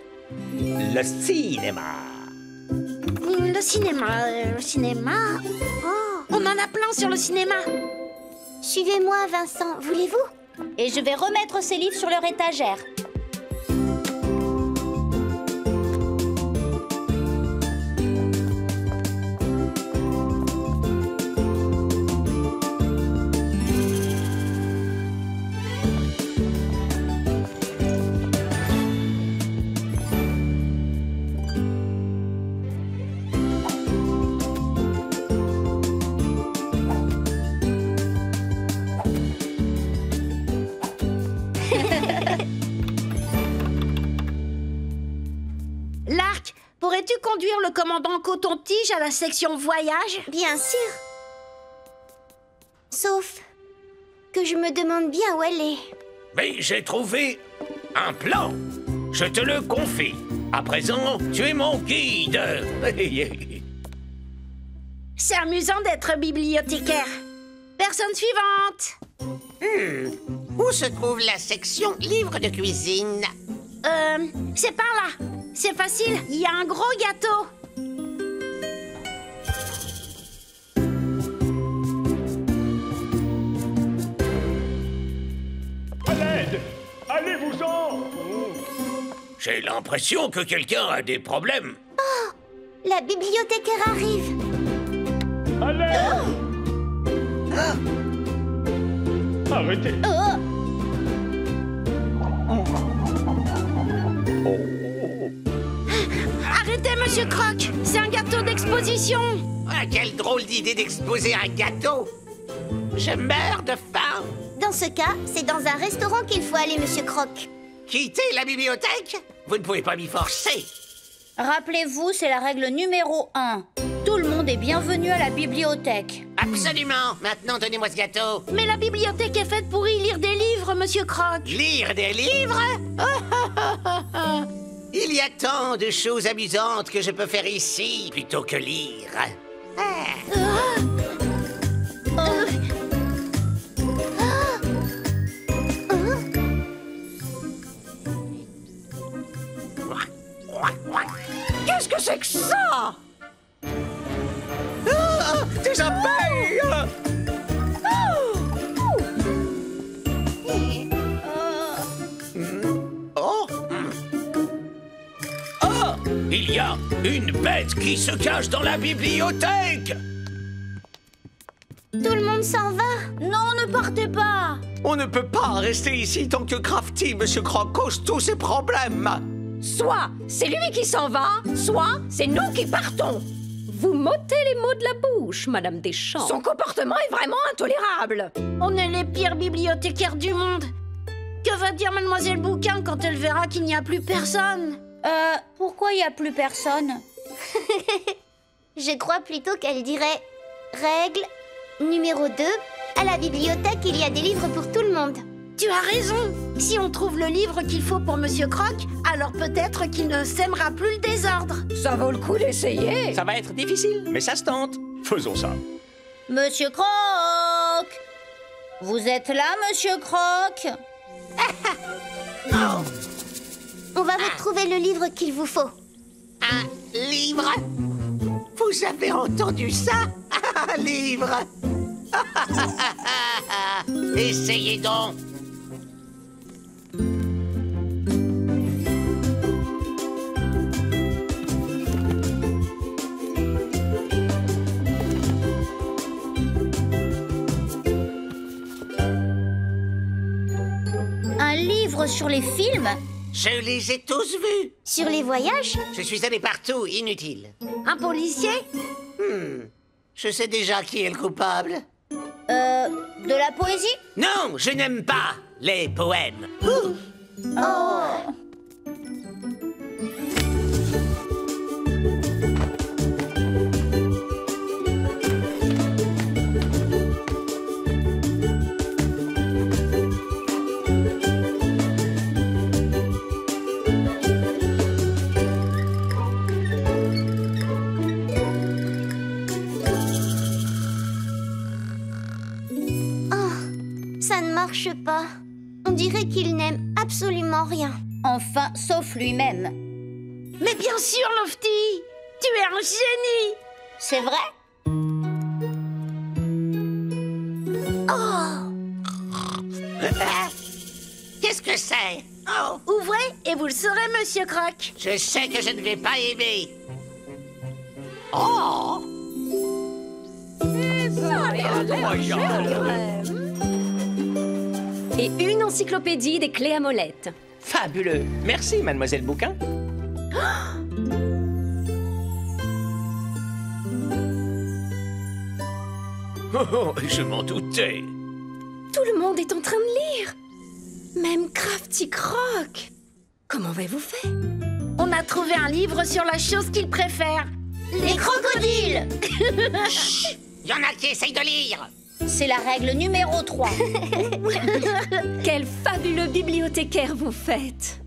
le cinéma. Le cinéma... Oh, on en a plein sur le cinéma. Suivez-moi, Vincent, voulez-vous? Et je vais remettre ces livres sur leur étagère. conduire le commandant Coton-Tige à la section voyage? Bien sûr. Sauf que je me demande bien où elle est. Mais j'ai trouvé un plan. Je te le confie. À présent, tu es mon guide. C'est amusant d'être bibliothécaire. Personne suivante. Où se trouve la section livres de cuisine? C'est par là. C'est facile, il y a un gros gâteau. À l'aide! Allez-vous-en! J'ai l'impression que quelqu'un a des problèmes. La bibliothécaire arrive. À l'aide! Arrêtez! Arrêtez, Monsieur Croc. C'est un gâteau d'exposition. Ah, quelle drôle d'idée d'exposer un gâteau! Je meurs de faim! Dans ce cas, c'est dans un restaurant qu'il faut aller, Monsieur Croc. Quitter la bibliothèque? Vous ne pouvez pas m'y forcer! Rappelez-vous, c'est la règle numéro 1. Tout le monde est bienvenu à la bibliothèque. Absolument! Maintenant, donnez-moi ce gâteau! Mais la bibliothèque est faite pour y lire des livres, Monsieur Croc. Lire des livres? Il y a tant de choses amusantes que je peux faire ici plutôt que lire. Qu'est-ce que c'est que ça? Des abeilles! Oh! Il y a une bête qui se cache dans la bibliothèque! Tout le monde s'en va. Non, ne partez pas. On ne peut pas rester ici tant que Crafty, Monsieur Croc, cause tous ces problèmes. Soit c'est lui qui s'en va, soit c'est nous qui partons. Vous m'ôtez les mots de la bouche, Madame Deschamps. Son comportement est vraiment intolérable. On est les pires bibliothécaires du monde. Que va dire Mademoiselle Bouquin quand elle verra qu'il n'y a plus personne? Pourquoi il n'y a plus personne? Je crois plutôt qu'elle dirait règle numéro 2. À la bibliothèque, il y a des livres pour tout le monde. Tu as raison. Si on trouve le livre qu'il faut pour Monsieur Croc, alors peut-être qu'il ne sèmera plus le désordre. Ça vaut le coup d'essayer. Ça va être difficile, mais ça se tente. Faisons ça. Monsieur Croc! Vous êtes là, Monsieur Croc? On va vous trouver le livre qu'il vous faut. Un livre? Vous avez entendu ça? Un livre? Essayez donc. Un livre sur les films? Je les ai tous vus. Sur les voyages? Je suis allé partout, inutile. Un policier? Je sais déjà qui est le coupable. De la poésie? Non, je n'aime pas les poèmes. Ça ne marche pas. On dirait qu'il n'aime absolument rien. Enfin, sauf lui-même. Mais bien sûr, Lofty. Tu es un génie. C'est vrai? Qu'est-ce que c'est? Oh, Ouvrez et vous le saurez, Monsieur Croc. je sais que je ne vais pas aimer. Oh! Et une encyclopédie des clés à molette. Fabuleux. Merci, Mademoiselle Bouquin. Oh, je m'en doutais. Tout le monde est en train de lire. Même Crafty Croc. Comment avez-vous fait? On a a trouvé un livre sur la chose qu'il préfère. Les crocodiles. Il y en a qui essayent de lire. C'est la règle numéro 3. Quel fabuleux bibliothécaire vous faites!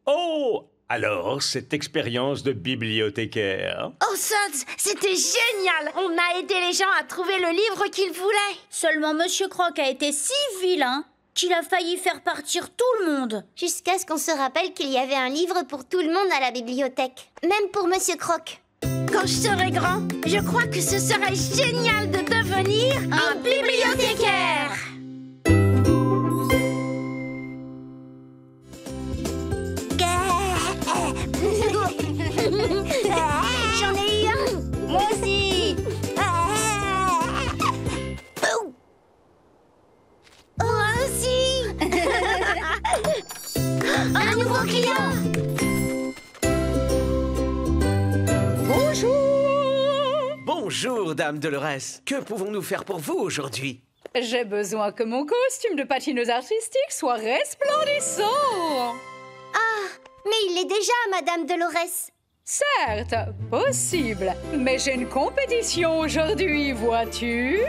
Oh! Alors, cette expérience de bibliothécaire. Oh, Suds, c'était génial! On a aidé les gens à trouver le livre qu'ils voulaient. Seulement Monsieur Croc a été si vilain qu'il a failli faire partir tout le monde. Jusqu'à ce qu'on se rappelle qu'il y avait un livre pour tout le monde à la bibliothèque. Même pour Monsieur Croc. Quand je serai grand, je crois que ce serait génial de devenir un bibliothécaire. J'en ai eu un. Moi aussi. Moi aussi. Un nouveau client. Bonjour, Dame Dolores. Que pouvons-nous faire pour vous aujourd'hui? J'ai besoin que mon costume de patineuse artistique soit resplendissant. Ah, mais il l'est déjà, Madame Dolores. Certes, possible. Mais j'ai une compétition aujourd'hui, vois-tu?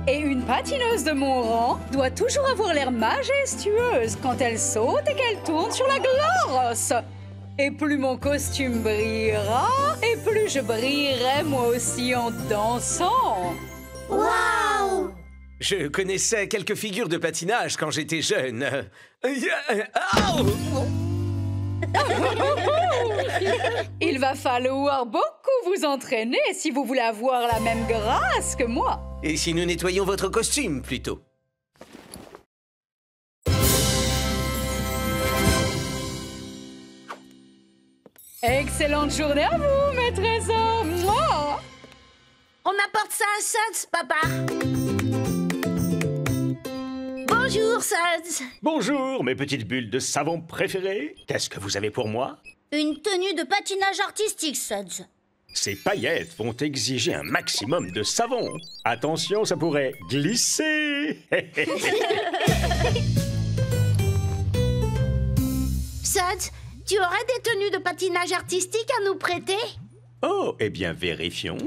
Et une patineuse de mon rang doit toujours avoir l'air majestueuse quand elle saute et qu'elle tourne sur la glace. Et plus mon costume brillera, et plus je brillerai moi aussi en dansant. Waouh! Je connaissais quelques figures de patinage quand j'étais jeune. Il va falloir beaucoup vous entraîner si vous voulez avoir la même grâce que moi. Et si nous nettoyions votre costume, plutôt? Excellente journée à vous, mes trésors. Mouah. On apporte ça à Suds, papa. Bonjour, Suds. Bonjour, mes petites bulles de savon préférées. Qu'est-ce que vous avez pour moi? Une tenue de patinage artistique, Suds. Ces paillettes vont exiger un maximum de savon. Attention, ça pourrait glisser. Suds, tu aurais des tenues de patinage artistique à nous prêter? Oh, eh bien, vérifions.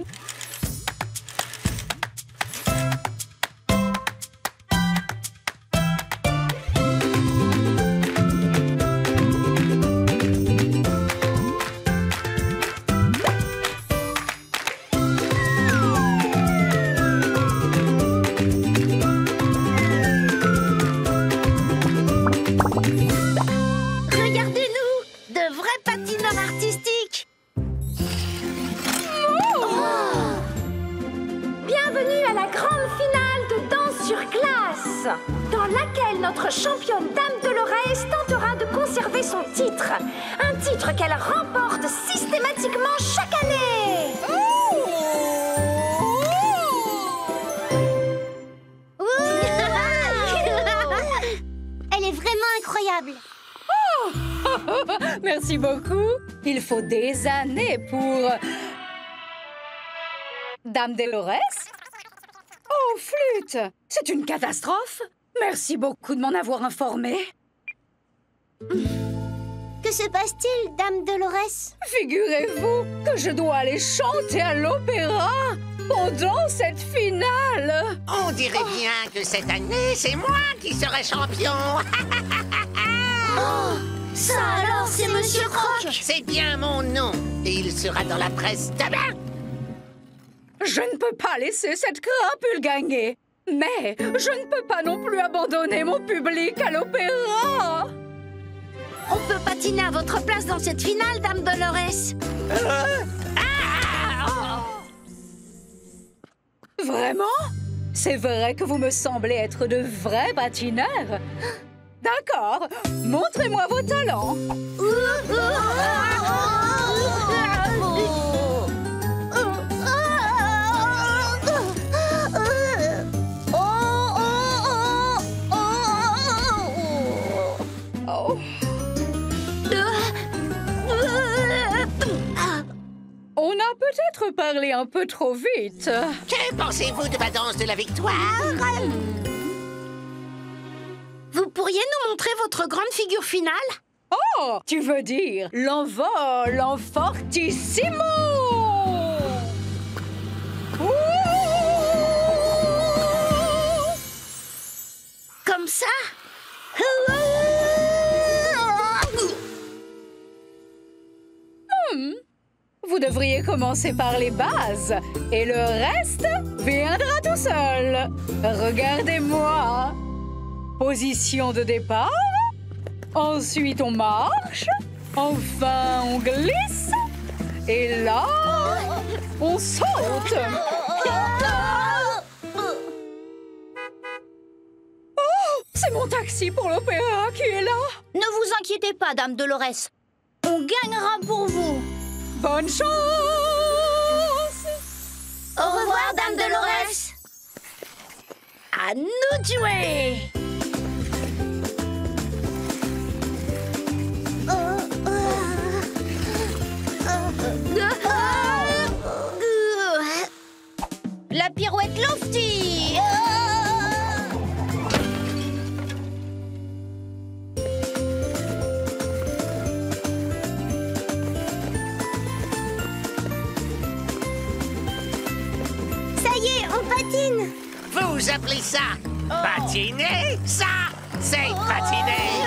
dans laquelle notre championne Dame Dolores tentera de conserver son titre. Un titre qu'elle remporte systématiquement chaque année. Elle est vraiment incroyable. Merci beaucoup. Il faut des années pour... Dame Dolores? Oh, flûte! C'est une catastrophe! Merci beaucoup de m'en avoir informé. Que se passe-t-il, Dame Dolores? Figurez-vous que je dois aller chanter à l'opéra pendant cette finale. On dirait bien que cette année, c'est moi qui serai champion. Oh, ça alors, c'est Monsieur Croc. C'est bien mon nom. Et il sera dans la presse demain. Je ne peux pas laisser cette crapule gagner. Mais je ne peux pas non plus abandonner mon public à l'opéra. On peut patiner à votre place dans cette finale, Dame Dolores. Vraiment? C'est vrai que vous me semblez être de vrais patineurs. D'accord, montrez-moi vos talents. On a peut-être parlé un peu trop vite. Que pensez-vous de ma danse de la victoire? Vous pourriez nous montrer votre grande figure finale? Oh, tu veux dire l'envol en fortissimo! Ouh! Comme ça? Vous devriez commencer par les bases et le reste viendra tout seul. Regardez-moi. Position de départ. Ensuite, on marche. Enfin, on glisse. Et là, on saute. Oh, c'est mon taxi pour l'opéra qui est là. Ne vous inquiétez pas, Dame Dolores. On gagnera pour vous. Bonne chance! Au revoir, Dame Dolores. À nous de jouer. La pirouette Lofty. Ça y est, on patine. Vous appelez ça patiner? Ça, c'est patiner!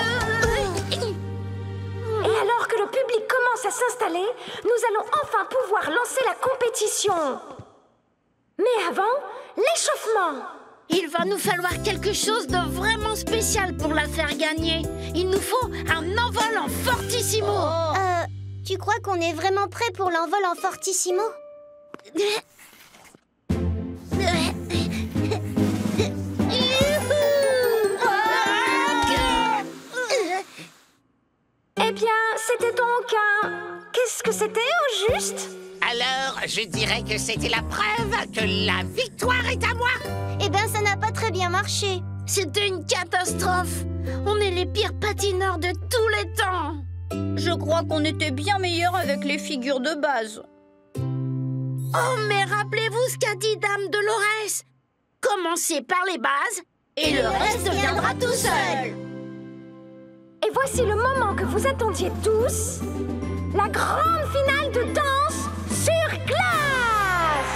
Et alors que le public commence à s'installer, nous allons enfin pouvoir lancer la compétition. Mais avant, l'échauffement. Il va nous falloir quelque chose de vraiment spécial pour la faire gagner. Il nous faut un envol en fortissimo. Tu crois qu'on est vraiment prêt pour l'envol en fortissimo? Eh bien, c'était donc un... Qu'est-ce que c'était au juste? Alors, je dirais que c'était la preuve que la victoire est à moi. Eh ben, ça n'a pas très bien marché. C'était une catastrophe. On est les pires patineurs de tous les temps. Je crois qu'on était bien meilleurs avec les figures de base. Oh, mais rappelez-vous ce qu'a dit Dame Dolores. Commencez par les bases et le reste viendra tout seul. Et voici le moment que vous attendiez tous. La grande finale de danse sur glace.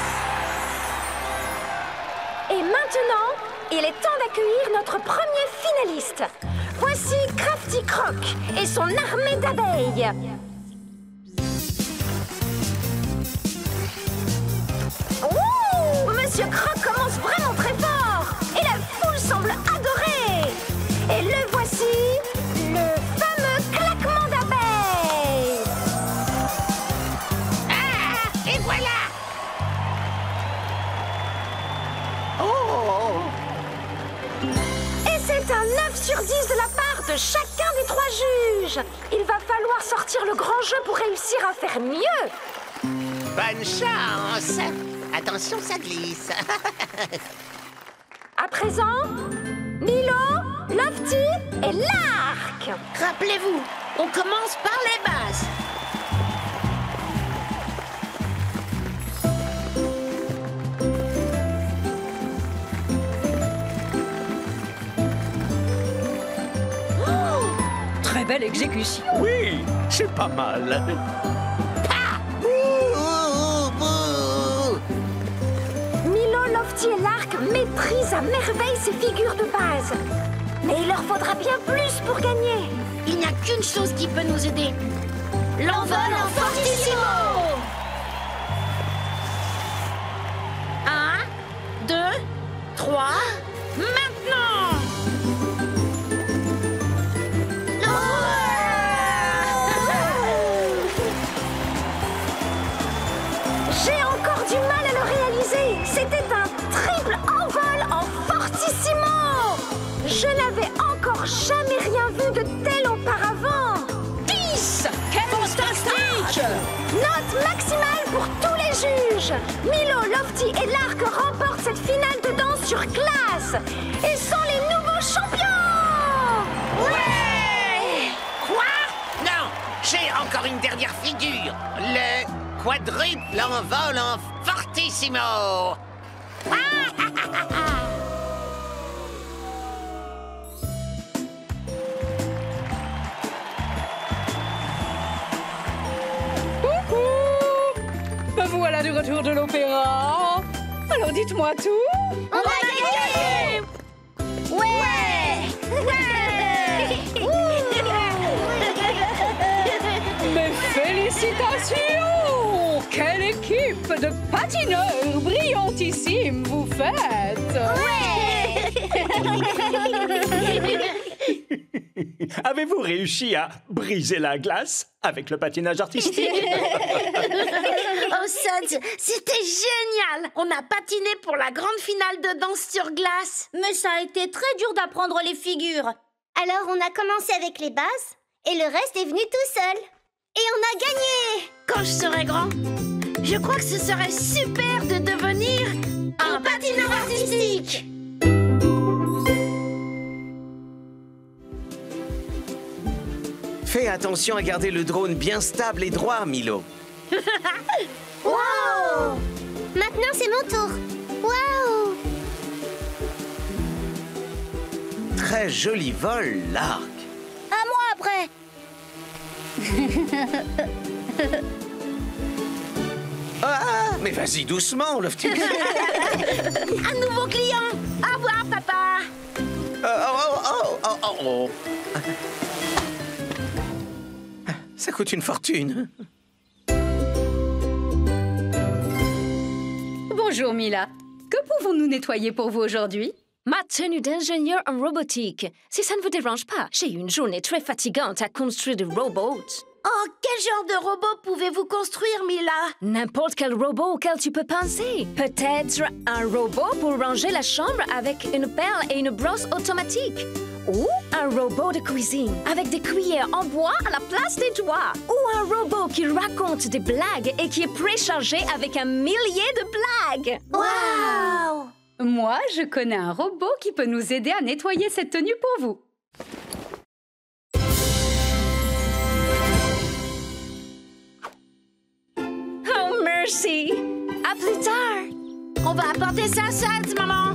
Et maintenant, il est temps d'accueillir notre premier finaliste. Voici Crafty Croc et son armée d'abeilles. Ouh, Monsieur Croc commence vraiment très fort. Et la foule semble adorer. Et le voici, le fameux claquement d'abeilles. Ah, et voilà. Et c'est un 9 sur 10 de la part de chacun des 3 juges. Il va falloir sortir le grand jeu pour réussir à faire mieux. Bonne chance. Attention, ça glisse. À présent, Milo, Lofty et l'arc. Rappelez-vous, on commence par les bases. Très belle exécution. Oui, c'est pas mal. Milo, Lofty et l'arc maîtrisent à merveille ces figures de base. Mais il leur faudra bien plus pour gagner. Il n'y a qu'une chose qui peut nous aider. L'envol en fortissimo. 1, 2, 3, maintenant. J'ai encore du mal à le réaliser. C'était un triple envol en fortissimo. Je n'avais encore jamais rien vu de tel auparavant. 10! Quel fantastique! Note maximale pour tous les juges. Milo, Lofty et l'arc remportent cette finale de danse sur glace et sont les nouveaux champions. Ouais! Quoi? Non, j'ai encore une dernière figure. Le quadruple envol en fortissimo. voilà du retour de l'opéra. Alors dites-moi tout. On a gagné! Ouais! Mes félicitations! Quelle équipe de patineurs brillantissimes vous faites! Avez-vous réussi à briser la glace avec le patinage artistique? Oh, Suds, c'était génial! On a patiné pour la grande finale de danse sur glace. Mais ça a été très dur d'apprendre les figures. Alors on a commencé avec les bases et le reste est venu tout seul. Et on a gagné! Quand je serai grand, je crois que ce serait super de devenir un patineur artistique. Fais attention à garder le drone bien stable et droit, Milo. Wow! Maintenant c'est mon tour. Wow! Très joli vol, l'arc. À moi après. Ah, mais vas-y doucement, Lofty. Un nouveau client. Au revoir, papa. Oh. Ça coûte une fortune. Bonjour Mila. Que pouvons-nous nettoyer pour vous aujourd'hui? Ma tenue d'ingénieur en robotique. Si ça ne vous dérange pas, j'ai eu une journée très fatigante à construire des robots. Oh, quel genre de robot pouvez-vous construire, Mila? N'importe quel robot auquel tu peux penser. Peut-être un robot pour ranger la chambre avec une pelle et une brosse automatique. Ou un robot de cuisine avec des cuillères en bois à la place des doigts. Ou un robot qui raconte des blagues et qui est préchargé avec un millier de blagues. Wow! Moi, je connais un robot qui peut nous aider à nettoyer cette tenue pour vous. Oh, merci. À plus tard. On va apporter ça à Suds, maman.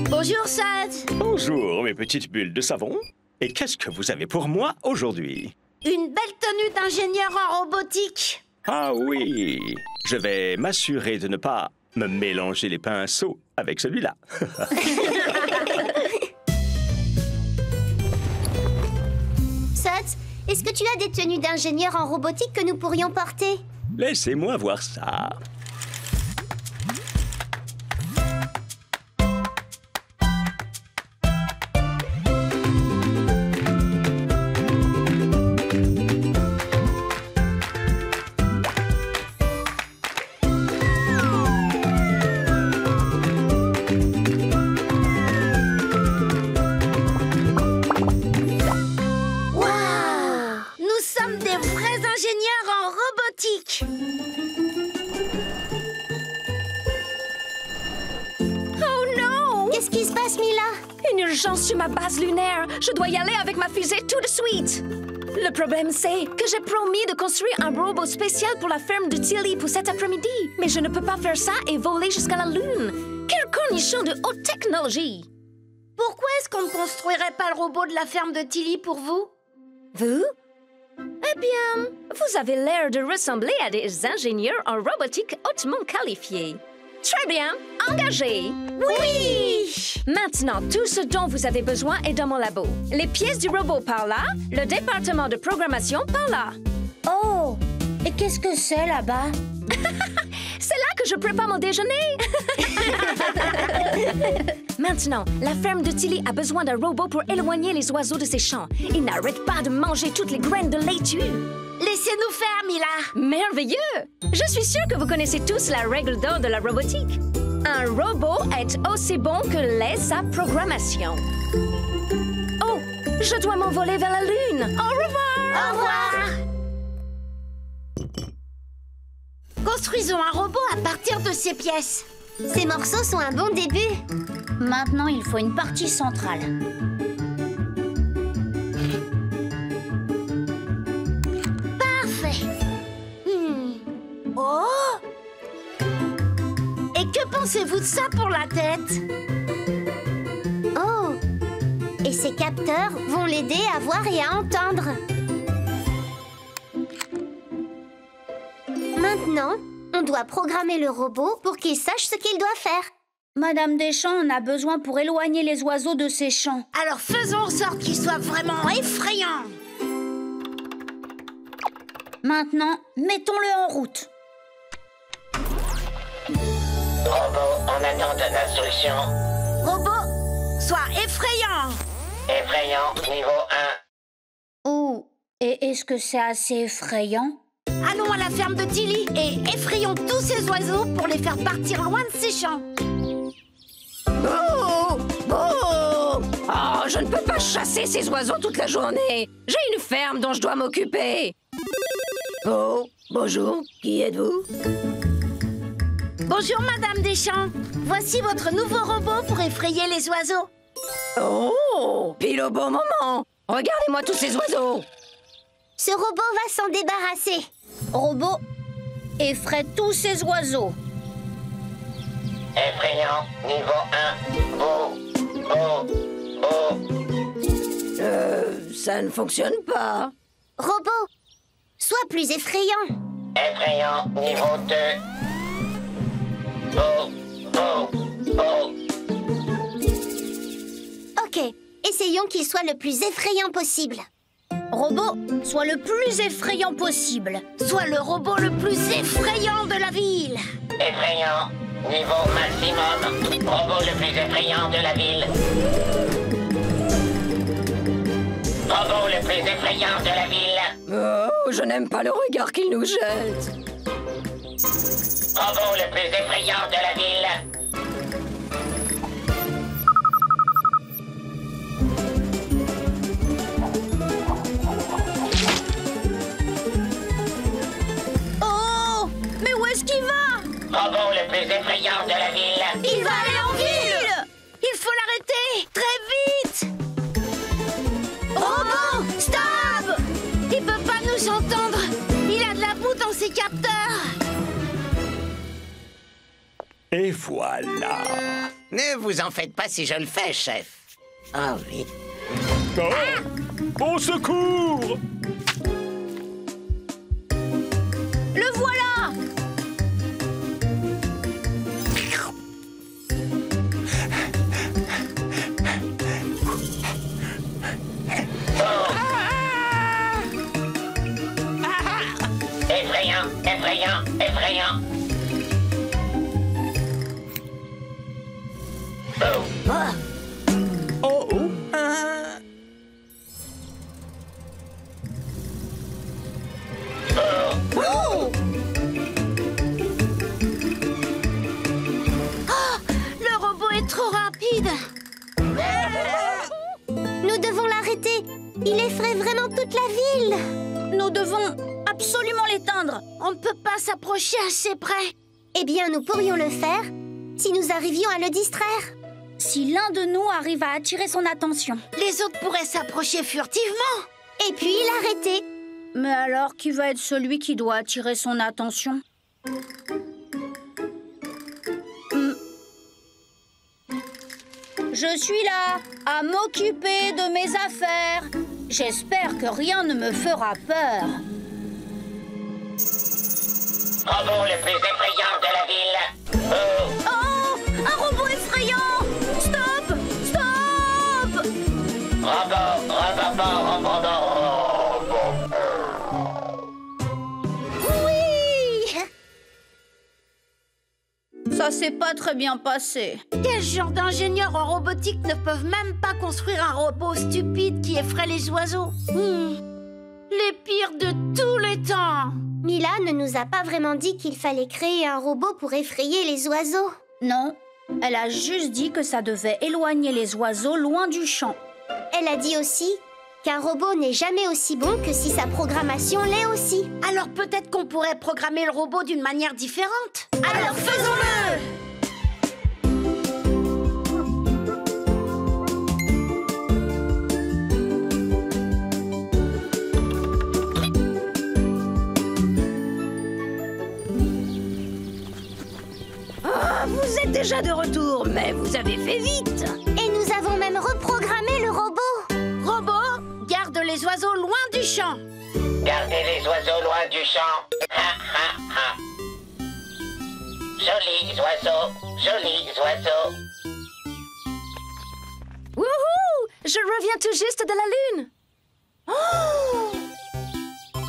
Bonjour, Suds. Bonjour, mes petites bulles de savon. Et qu'est-ce que vous avez pour moi aujourd'hui? Une belle tenue d'ingénieur en robotique. Ah oui, je vais m'assurer de ne pas me mélanger les pinceaux avec celui-là. Suds, est-ce que tu as des tenues d'ingénieur en robotique que nous pourrions porter? Laissez-moi voir ça. Qu'est-ce qui se passe, Mila? Une urgence sur ma base lunaire. Je dois y aller avec ma fusée tout de suite. Le problème, c'est que j'ai promis de construire un robot spécial pour la ferme de Tilly pour cet après-midi. Mais je ne peux pas faire ça et voler jusqu'à la Lune. Quel cornichon de haute technologie! Pourquoi est-ce qu'on ne construirait pas le robot de la ferme de Tilly pour vous? Vous? Eh bien, vous avez l'air de ressembler à des ingénieurs en robotique hautement qualifiés. Très bien, engagé. Oui! Maintenant, tout ce dont vous avez besoin est dans mon labo. Les pièces du robot par là, le département de programmation par là. Oh! Et qu'est-ce que c'est là-bas? C'est là que je prépare mon déjeuner. Maintenant, la ferme de Tilly a besoin d'un robot pour éloigner les oiseaux de ses champs. Ils n'arrêtent pas de manger toutes les graines de laitue. Laissez-nous faire, Mila! Merveilleux! Je suis sûre que vous connaissez tous la règle d'or de la robotique. Un robot est aussi bon que l'est sa programmation. Oh, je dois m'envoler vers la Lune. Au revoir! Au revoir! Construisons un robot à partir de ces pièces. Ces morceaux sont un bon début. Maintenant, il faut une partie centrale. Parfait. Oh! Et que pensez-vous de ça pour la tête? Oh! Et ces capteurs vont l'aider à voir et à entendre. Maintenant, on doit programmer le robot pour qu'il sache ce qu'il doit faire. Madame Deschamps en a besoin pour éloigner les oiseaux de ses champs. Alors faisons en sorte qu'il soit vraiment effrayant. Maintenant, mettons-le en route. Robot en attente d'instruction. Robot, sois effrayant. Effrayant, niveau 1. Oh, et est-ce que c'est assez effrayant? Allons à la ferme de Tilly et effrayons tous ces oiseaux pour les faire partir loin de ces champs. Oh! Oh! Oh, je ne peux pas chasser ces oiseaux toute la journée. J'ai une ferme dont je dois m'occuper. Oh, bonjour, qui êtes-vous? Bonjour, Madame Deschamps. Voici votre nouveau robot pour effrayer les oiseaux. Oh, pile au bon moment. Regardez-moi tous ces oiseaux. Ce robot va s'en débarrasser. Robot, effraie tous ces oiseaux. Effrayant, niveau 1. Ça ne fonctionne pas. Robot, sois plus effrayant. Effrayant, niveau 2. Ok, essayons qu'il soit le plus effrayant possible. Robot, sois le plus effrayant possible. Sois le robot le plus effrayant de la ville. Effrayant, niveau maximum. Robot le plus effrayant de la ville. Robot le plus effrayant de la ville. Oh, je n'aime pas le regard qu'il nous jette. Robot le plus effrayant de la ville. Oh, mais où est-ce qu'il va? Robot le plus effrayant de la ville. Il va aller en ville. Il faut l'arrêter. Très vite. Robot, stop. Il peut pas nous entendre. Il a de la boue dans ses capteurs. Et voilà. Ne vous en faites pas si je le fais, chef. Ah oui. Oh, au secours! Le voilà! Effrayant, effrayant, effrayant. Oh, oh. Le robot est trop rapide. Nous devons l'arrêter. Il effraie vraiment toute la ville. Nous devons absolument l'éteindre. On ne peut pas s'approcher assez près. Eh bien, nous pourrions le faire si nous arrivions à le distraire. Si l'un de nous arrive à attirer son attention. Les autres pourraient s'approcher furtivement. Et puis l'arrêter. Mais alors, qui va être celui qui doit attirer son attention? Je suis là, à m'occuper de mes affaires. J'espère que rien ne me fera peur. Robot le plus effrayant de la ville. Oh! Un robot effrayant! Stop! Stop! Robot. Oui! Ça s'est pas très bien passé. Quel genre d'ingénieurs en robotique ne peuvent même pas construire un robot stupide qui effraie les oiseaux? Les pires de tous les temps. Mila ne nous a pas vraiment dit qu'il fallait créer un robot pour effrayer les oiseaux. Non, elle a juste dit que ça devait éloigner les oiseaux loin du champ. Elle a dit aussi qu'un robot n'est jamais aussi bon que si sa programmation l'est aussi. Alors peut-être qu'on pourrait programmer le robot d'une manière différente. Alors faisons-le! Ah, vous êtes déjà de retour, mais vous avez fait vite. Et nous avons même reprogrammé le robot. Robot, garde les oiseaux loin du champ. Gardez les oiseaux loin du champ. Ha, ha, ha. Jolis oiseaux, jolis oiseaux. Wouhou! Je reviens tout juste de la Lune. Oh!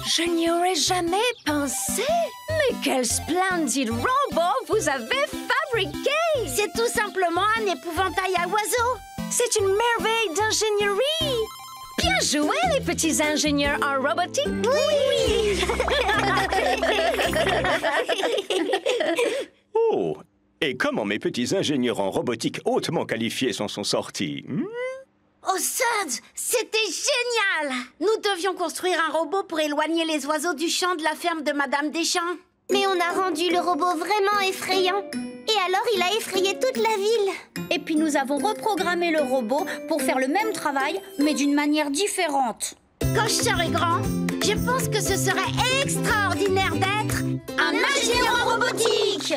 Je n'y aurais jamais pensé. Mais quel splendide robot vous avez fabriqué! C'est tout simplement un épouvantail à oiseaux. C'est une merveille d'ingénierie. Bien joué, les petits ingénieurs en robotique. Oui! Oh! Et comment mes petits ingénieurs en robotique hautement qualifiés s'en sont sortis? Oh, Suds, c'était génial! Nous devions construire un robot pour éloigner les oiseaux du champ de la ferme de Madame Deschamps. Mais on a rendu le robot vraiment effrayant. Et alors, il a effrayé toute la ville. Et puis nous avons reprogrammé le robot pour faire le même travail, mais d'une manière différente. Quand je serai grand, je pense que ce serait extraordinaire d'être Un ingénieur en robotique!